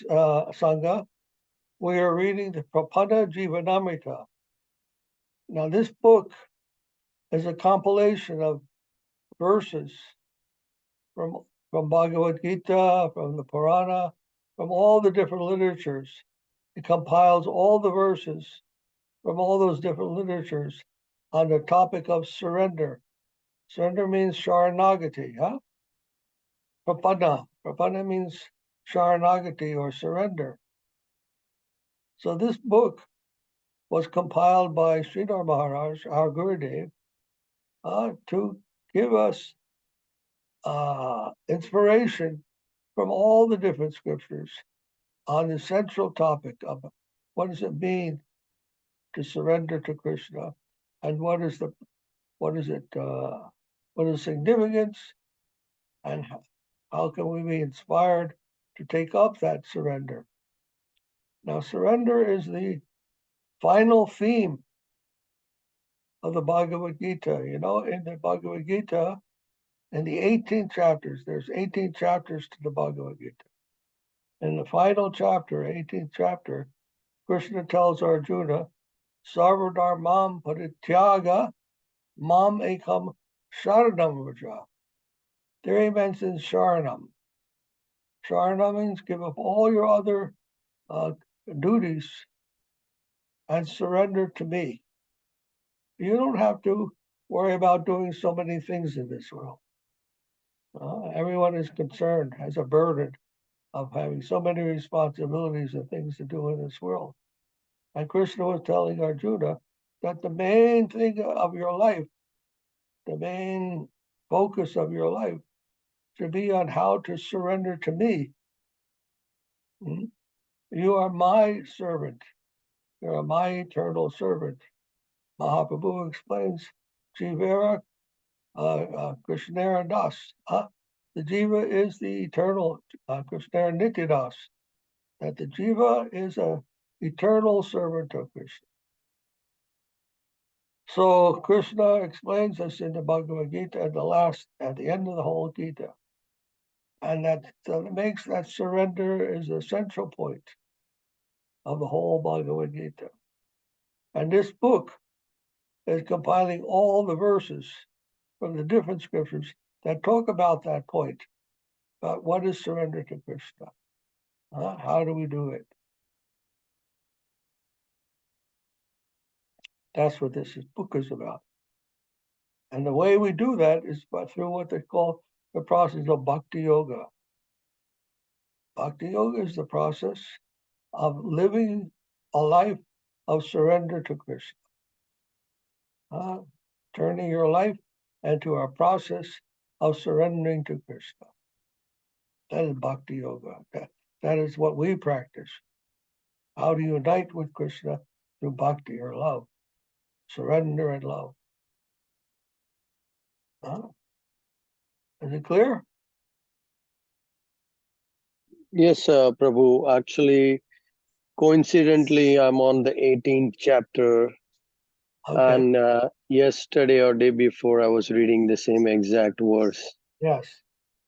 [SPEAKER 7] Mhm.
[SPEAKER 3] Sangha, we are reading the Prapanna-jivanamrtam. Now, this book is a compilation of verses from Bhagavad Gita, from the Purana, from all the different literatures. It compiles all the verses from all those different literatures on the topic of surrender. Surrender means Sharanagati, huh? Prapanna. Prapanna means Sharanagati or surrender. So this book was compiled by Sridhara Maharaj, our Gurudev, to give us inspiration from all the different scriptures on the central topic of what does it mean to surrender to Krishna, and what is the significance, and how can we be inspired to take up that surrender. Now, surrender is the final theme of the Bhagavad Gita. You know, in the Bhagavad Gita, in the 18 chapters, there's 18 chapters to the Bhagavad Gita. In the final chapter, 18th chapter, Krishna tells Arjuna, Sarvadharmam parityaga mam ekam sharanam vraja. There he mentions sharanam. Sharanam means give up all your other duties and surrender to me. You don't have to worry about doing so many things in this world. Everyone is concerned, has a burden of having so many responsibilities and things to do in this world. And Krishna was telling Arjuna that the main thing of your life, the main focus of your life, should be on how to surrender to me. You are my servant. You are my eternal servant. Mahaprabhu explains Jivara Krishnara Das. The Jiva is the eternal Krishnara Nityadas. That the Jiva is an eternal servant of Krishna. So Krishna explains this in the Bhagavad Gita at the end of the whole Gita. And that makes that surrender is the central point of the whole Bhagavad Gita. And this book is compiling all the verses from the different scriptures that talk about that point, about what is surrender to Krishna. How do we do it? That's what this book is about. And the way we do that is through what they call the process of Bhakti Yoga. Bhakti Yoga is the process of living a life of surrender to Krishna. Turning your life into a process of surrendering to Krishna. That is Bhakti Yoga. That is what we practice. How to unite with Krishna through bhakti or love. Surrender and love. Is it clear?
[SPEAKER 7] Yes, Prabhu. Actually, coincidentally, I'm on the 18th chapter.
[SPEAKER 3] Okay.
[SPEAKER 7] And yesterday or day before, I was reading the same exact verse.
[SPEAKER 3] Yes.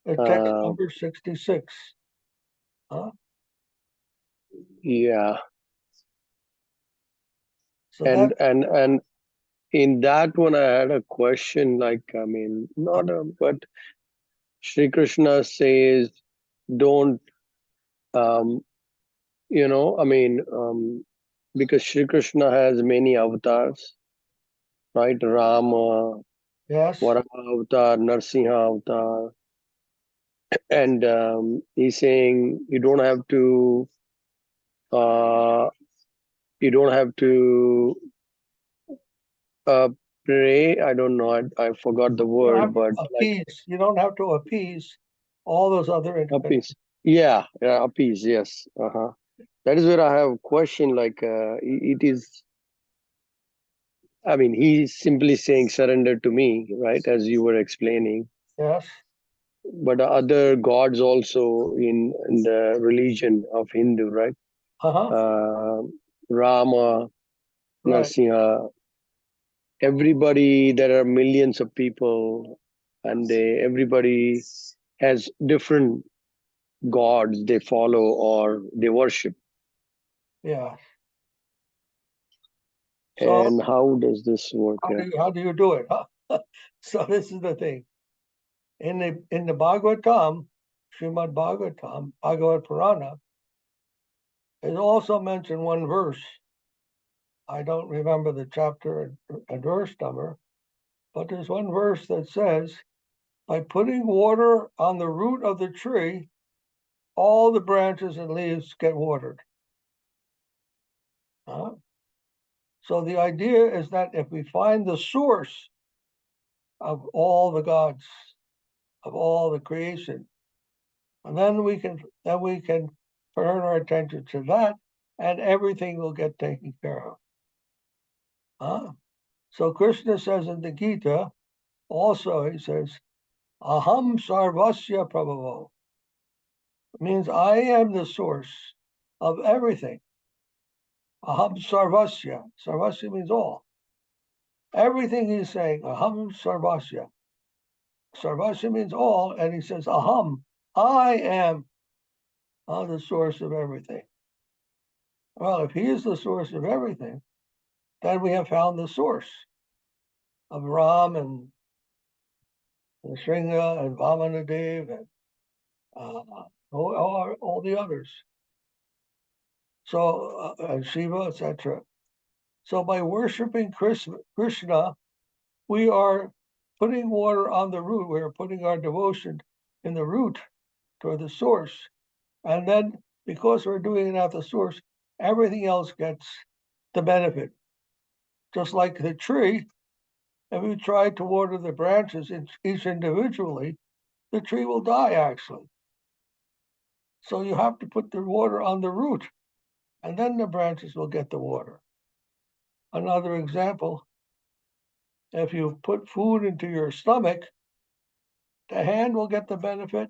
[SPEAKER 3] It's text number 66.
[SPEAKER 7] Yeah.
[SPEAKER 3] So
[SPEAKER 7] And in that one, I had a question. Like, I mean, but Sri Krishna says, don't, because Sri Krishna has many avatars, right? Rama,
[SPEAKER 3] yes.
[SPEAKER 7] Varaha avatar, Narsimha avatar. And he's saying you don't have to pray. I don't know. I forgot the word, but
[SPEAKER 3] appease. You don't have to appease all those other
[SPEAKER 7] appease. Yeah, appease. Yes. That is where I have a question. Like, it is. I mean, he's simply saying surrender to me, right? As you were explaining.
[SPEAKER 3] Yes.
[SPEAKER 7] But other gods also in the religion of Hindu, right? Rama,
[SPEAKER 3] Right.
[SPEAKER 7] Narsimha, everybody, there are millions of people, and everybody has different gods they follow or they worship.
[SPEAKER 3] Yeah. So
[SPEAKER 7] and how does this work?
[SPEAKER 3] How do you do it? So this is the thing. In the Bhagavatam, Srimad Bhagavatam, Bhagavad Purana, is also mentioned one verse. I don't remember the chapter and verse number, but there's one verse that says, by putting water on the root of the tree, all the branches and leaves get watered. So the idea is that if we find the source of all the gods, of all the creation, and then we can turn our attention to that, and everything will get taken care of. So Krishna says in the Gita, also he says, Aham sarvasya prabhavo. It means I am the source of everything. Aham sarvasya. Sarvasya means all. Everything he's saying, aham sarvasya. Sarvasya means all, and he says, aham, I am the source of everything. Well, if he is the source of everything, then we have found the source of Ram and Sringa and Vamanadev and all the others. So, and Shiva, etc. So by worshiping Krishna, we are putting water on the root. We are putting our devotion in the root toward the source. And then because we're doing it at the source, everything else gets the benefit. Just like the tree, if you try to water the branches each individually, the tree will die actually. So you have to put the water on the root, and then the branches will get the water. Another example, if you put food into your stomach, the hand will get the benefit,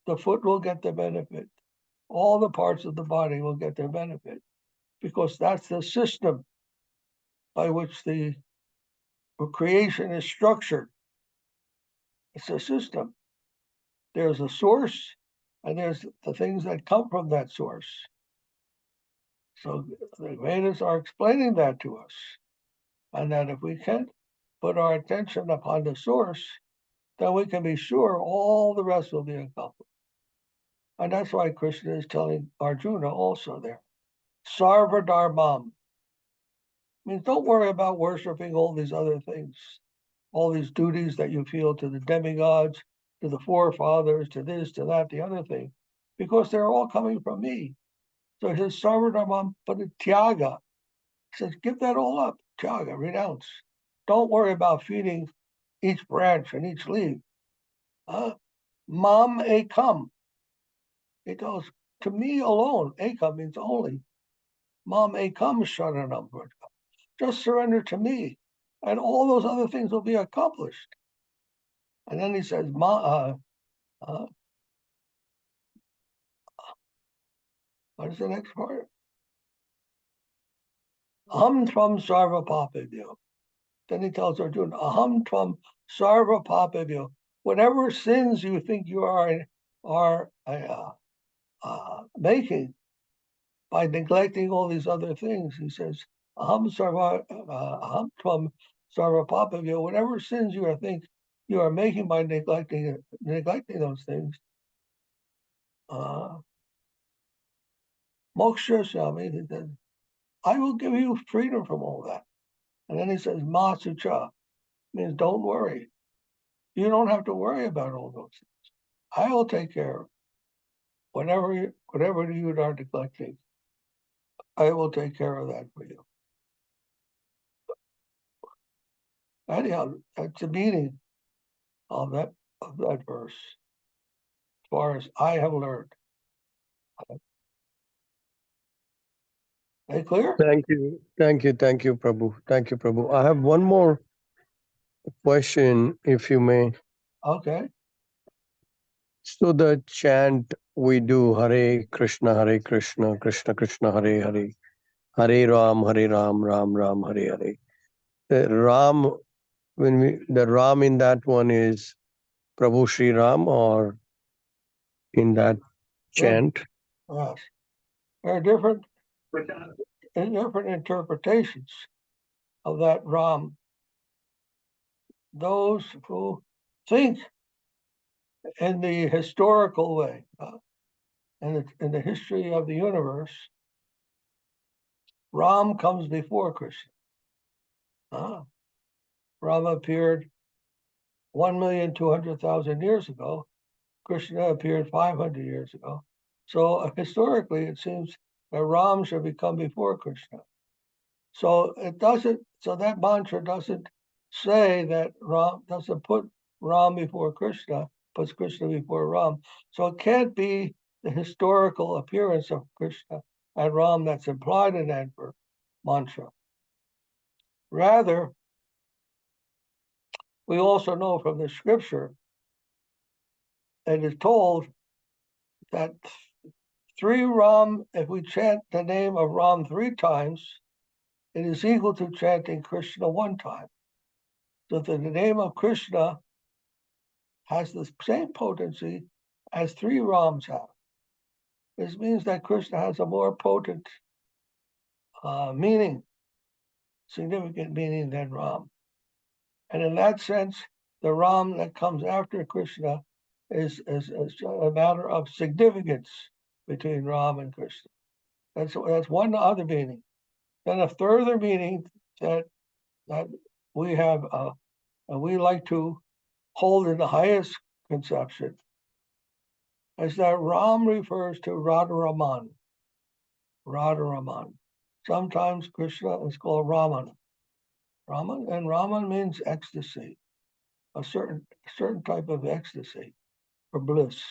[SPEAKER 3] the foot will get the benefit, all the parts of the body will get their benefit, because that's the system by which the creation is structured. It's a system. There's a source, and there's the things that come from that source. So the Vedas are explaining that to us, and that if we can put our attention upon the source, then we can be sure all the rest will be accomplished. And that's why Krishna is telling Arjuna also there, Sarva Dharmam. Means don't worry about worshiping all these other things, all these duties that you feel to the demigods, to the forefathers, to this, to that, the other thing, because they're all coming from me. So his Sarva Dharmam, but a tyaga. He says, give that all up, tyaga, renounce. Don't worry about feeding each branch and each leaf. Mam ekam. It goes to me alone. Ekam means only. Mam ekam sharanam vrta. Just surrender to me, and all those other things will be accomplished. And then he says, what is the next part? Aham tvam sarva papabhyo. Then he tells Arjuna, aham tvam sarva papabhyo. Whatever sins you think you are making by neglecting all these other things, he says, aham tvam sarva papabhyo. Whatever sins you think you are making by neglecting those things, moksha shami, he says, I will give you freedom from all that. And then he says, ma sucha, means don't worry. You don't have to worry about all those things. I will take care of whatever you are neglecting. I will take care of that for you. Anyhow, that's the meaning of that verse, as far as I have learned. Are you clear?
[SPEAKER 7] Thank you, Prabhu. Thank you, Prabhu. I have one more question, if you may.
[SPEAKER 3] Okay.
[SPEAKER 7] So the chant we do, Hare Krishna, Krishna Krishna, Hare Hare, Hare Ram, Ram Ram, Hare Hare. The Ram, the Ram in that one is Prabhu Sri Ram, or in that chant?
[SPEAKER 3] Yes. There are different interpretations of that Ram. Those who think in the historical way, in the history of the universe, Ram comes before Krishna. Ram appeared 1,200,000 years ago. Krishna appeared 500 years ago. So historically, it seems that Ram should become before Krishna. So it doesn't. So that mantra doesn't say that Ram doesn't put Ram before Krishna, puts Krishna before Ram. So it can't be the historical appearance of Krishna and Ram that's implied in that mantra. Rather, we also know from the scripture, it is told that three Ram, if we chant the name of Ram 3 times, it is equal to chanting Krishna 1 time. So that the name of Krishna has the same potency as 3 Rams have. This means that Krishna has a more potent meaning, significant meaning than Ram. And in that sense, the Ram that comes after Krishna is a matter of significance between Ram and Krishna. That's one other meaning. Then a further meaning that we have, and we like to hold in the highest conception, is that Ram refers to Radharaman. Radharaman. Sometimes Krishna is called Raman. Raman, and Raman means ecstasy, a certain type of ecstasy or bliss.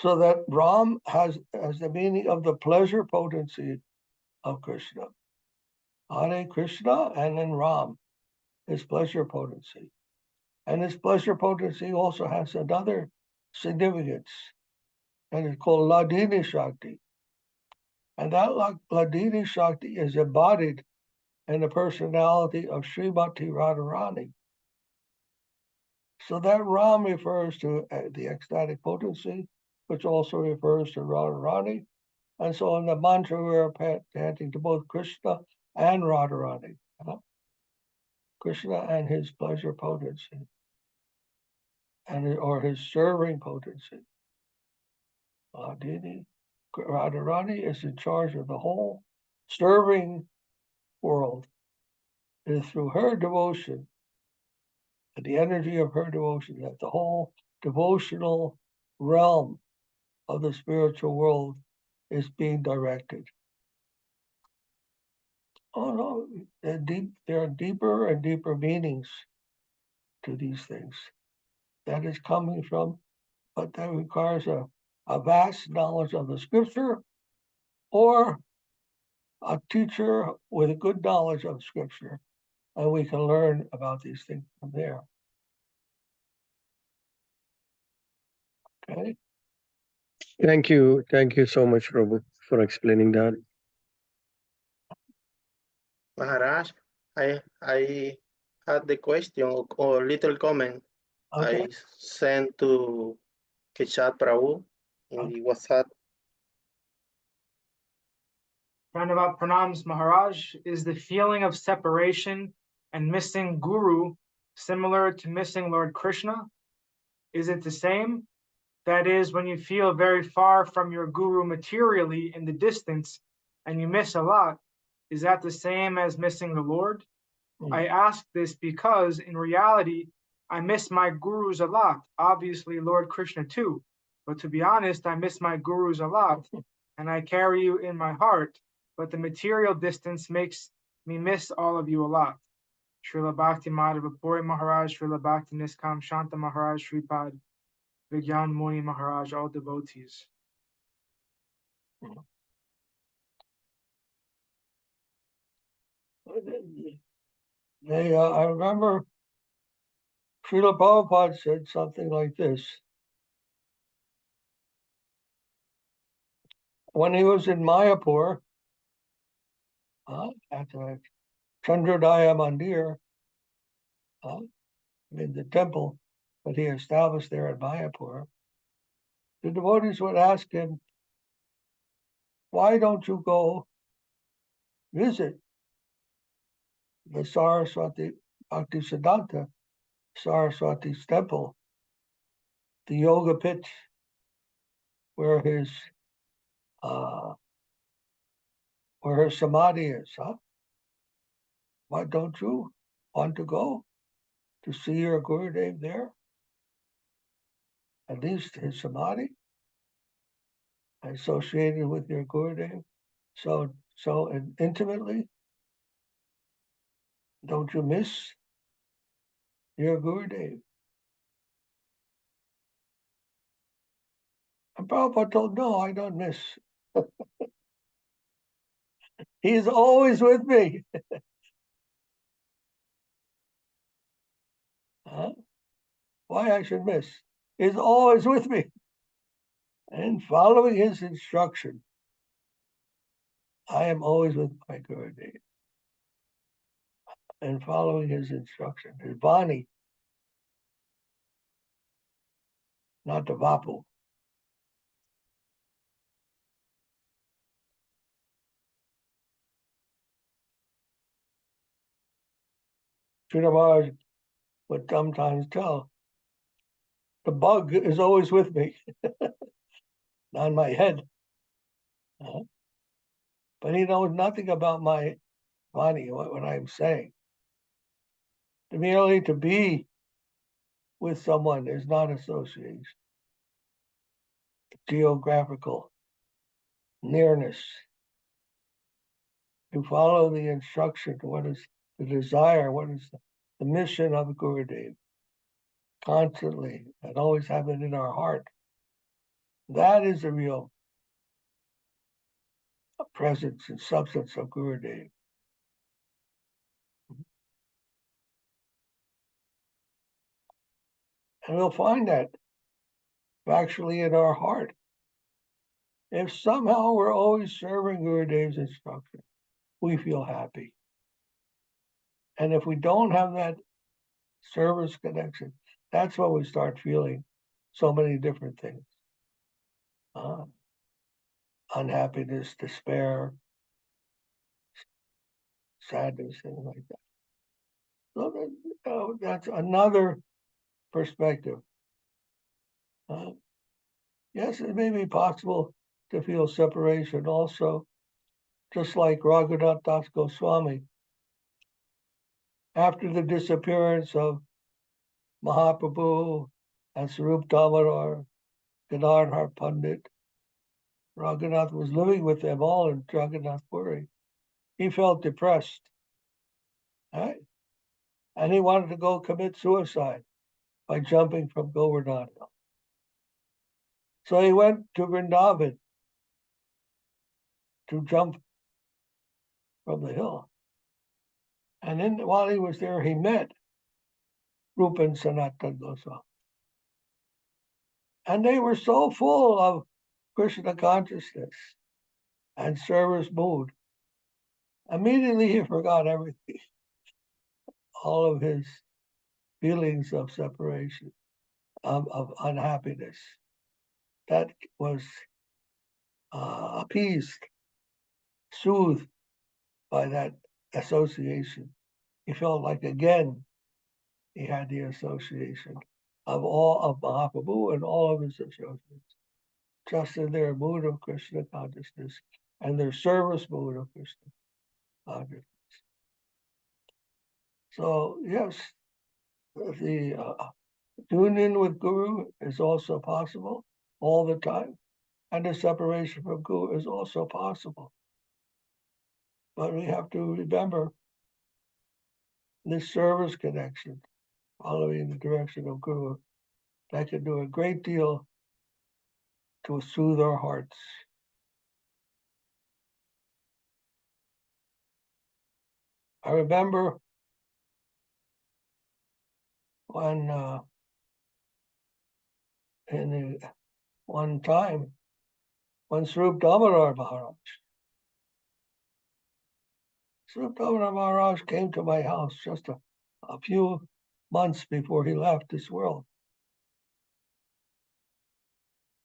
[SPEAKER 3] So that Ram has the meaning of the pleasure potency of Krishna. Hare Krishna, and then Ram, his pleasure potency. And his pleasure potency also has another significance, and it's called Ladini Shakti. And that Ladini Shakti is embodied in the personality of Srimati Radharani. So that Ram refers to the ecstatic potency, which also refers to Radharani. And so in the mantra, we're chanting to both Krishna and Radharani. Krishna and his pleasure potency, or his serving potency. Radharani is in charge of the whole serving world. It is through her devotion, and the energy of her devotion, that the whole devotional realm of the spiritual world is being directed. Oh no, there are deeper and deeper meanings to these things. That is coming from, but that requires a vast knowledge of the scripture, or a teacher with a good knowledge of scripture, and we can learn about these things from there. Okay.
[SPEAKER 7] Thank you so much, Prabhu, for explaining that.
[SPEAKER 4] Maharaj, I had the question or little comment.
[SPEAKER 3] Okay.
[SPEAKER 4] I sent to Keshat Prabhu in the WhatsApp.
[SPEAKER 2] Pranava Pranams Maharaj, is the feeling of separation and missing Guru similar to missing Lord Krishna? Is it the same? That is, when you feel very far from your Guru materially in the distance and you miss a lot, is that the same as missing the Lord? I ask this because in reality, I miss my Gurus a lot, obviously Lord Krishna too. But to be honest, I miss my Gurus a lot, and I carry you in my heart. But the material distance makes me miss all of you a lot. Srila Bhakti Madhava Puri Maharaj, Srila Bhakti Niskam Shanta Maharaj, Sripad, Vigyan Muni Maharaj, all devotees.
[SPEAKER 3] I remember Srila Prabhupada said something like this. When he was in Mayapur, at the Chandrodaya Mandir, in the temple that he established there in Mayapur, the devotees would ask him, why don't you go visit the Saraswati Bhaktisiddhanta Saraswati's temple, the yoga pit where his samadhi is, Why don't you want to go to see your Gurudev there? At least his samadhi associated with your Gurudev so intimately. Don't you miss your Gurudev? And Prabhupada told, no, I don't miss. He's always with me. Why I should miss? He's always with me. And following his instruction, I am always with my Gurudev. And following his instruction, his Vani, not the Vapu. Srila Maharaj would sometimes tell, the bug is always with me, on my head. But he knows nothing about my body, what I'm saying. Merely to be with someone is not association. geographical nearness, to follow the instruction, what is the desire, what is the mission of Gurudev, constantly, and always have it in our heart. That is the real presence and substance of Gurudev. And we'll find that actually in our heart. If somehow we're always serving Gurudev's instruction, we feel happy. And if we don't have that service connection, that's when we start feeling so many different things. Unhappiness, despair, sadness, things like that. So that's another perspective. Yes, it may be possible to feel separation also, just like Raghunath Das Goswami. After the disappearance of Mahaprabhu and Sarup Damodar, Gadadhar Pandit, Raghunath was living with them all in Jagannath Puri. He felt depressed, right? And he wanted to go commit suicide by jumping from Govardhan. So he went to Vrindavan to jump from the hill. And then while he was there, he met Rupa and Sanatana Goswami. And they were so full of Krishna consciousness and service mood. Immediately he forgot everything, all of his feelings of separation, of unhappiness. That was appeased, soothed by that association. He felt like again he had the association of all of Mahaprabhu and all of his associates, just in their mood of Krishna consciousness and their service mood of Krishna consciousness. So yes, the union with Guru is also possible all the time, and the separation from Guru is also possible. But we have to remember this service connection, following the direction of Guru, that can do a great deal to soothe our hearts. I remember when in one time when Srup Damodar Maharaj came to my house just a few months before he left this world.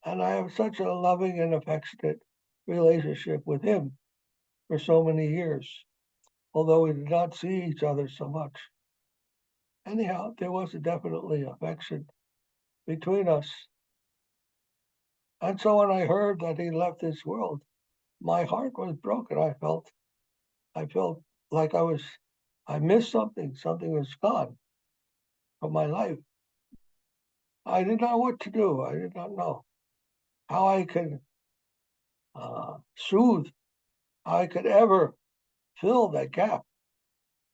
[SPEAKER 3] And I have such a loving and affectionate relationship with him for so many years, although we did not see each other so much. Anyhow, there was definitely affection between us. And so when I heard that he left this world, my heart was broken. I felt like I missed something. Something was gone from my life. I didn't know what to do. I did not know how I could soothe, how I could ever fill that gap,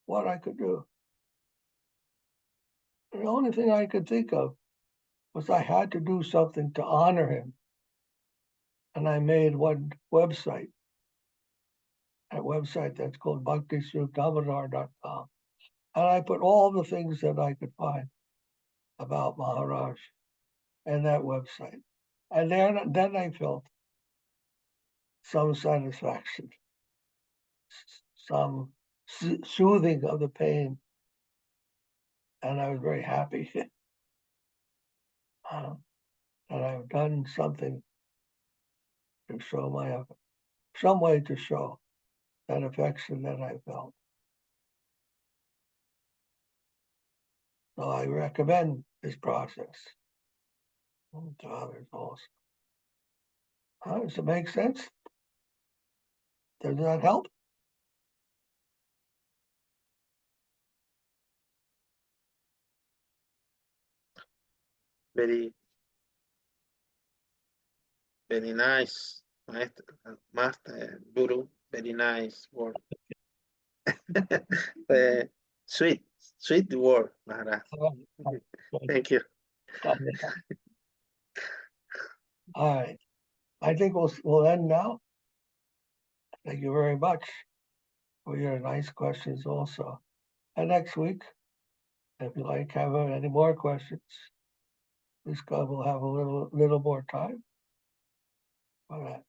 [SPEAKER 3] what I could do. The only thing I could think of was I had to do something to honor him. And I made one website, a website that's called bhakti-yoga.com. And I put all the things that I could find about Maharaj in that website. And then I felt some satisfaction, some soothing of the pain. And I was very happy that I've done something to show some way to show that affection that I felt. So I recommend this process to others also. Does it make sense? Does that help?
[SPEAKER 4] Very Very nice. Master, Guru, very nice word. Sweet word, Maharaj. Thank you.
[SPEAKER 3] All right. I think we'll end now. Thank you very much for your nice questions also. And next week, if you like have any more questions, this club will have a little more time. All right.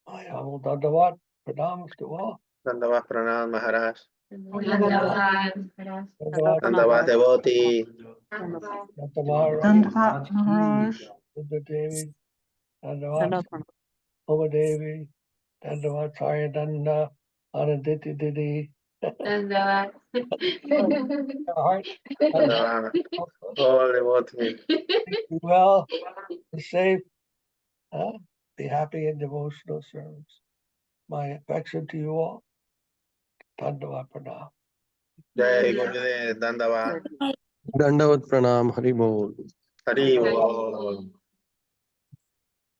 [SPEAKER 3] I will dandavat pranams to all.
[SPEAKER 4] Dandavat pranam, Maharaj.
[SPEAKER 3] Dandavat
[SPEAKER 4] Dandavat devotee.
[SPEAKER 3] Dandavat
[SPEAKER 1] Maharaj.
[SPEAKER 3] Devi, Dandavat Oma Devi, Dandavat Sarya Danda, Ananditi Didi. Heart.
[SPEAKER 4] Dandavat. All devotee.
[SPEAKER 3] Be well, be safe, be happy in devotional service. My affection to you all. Dandavat pranam.
[SPEAKER 4] Jai Gurudev, Dandavat.
[SPEAKER 7] Dandavat pranam, Hari Bol.
[SPEAKER 4] Hari Bol.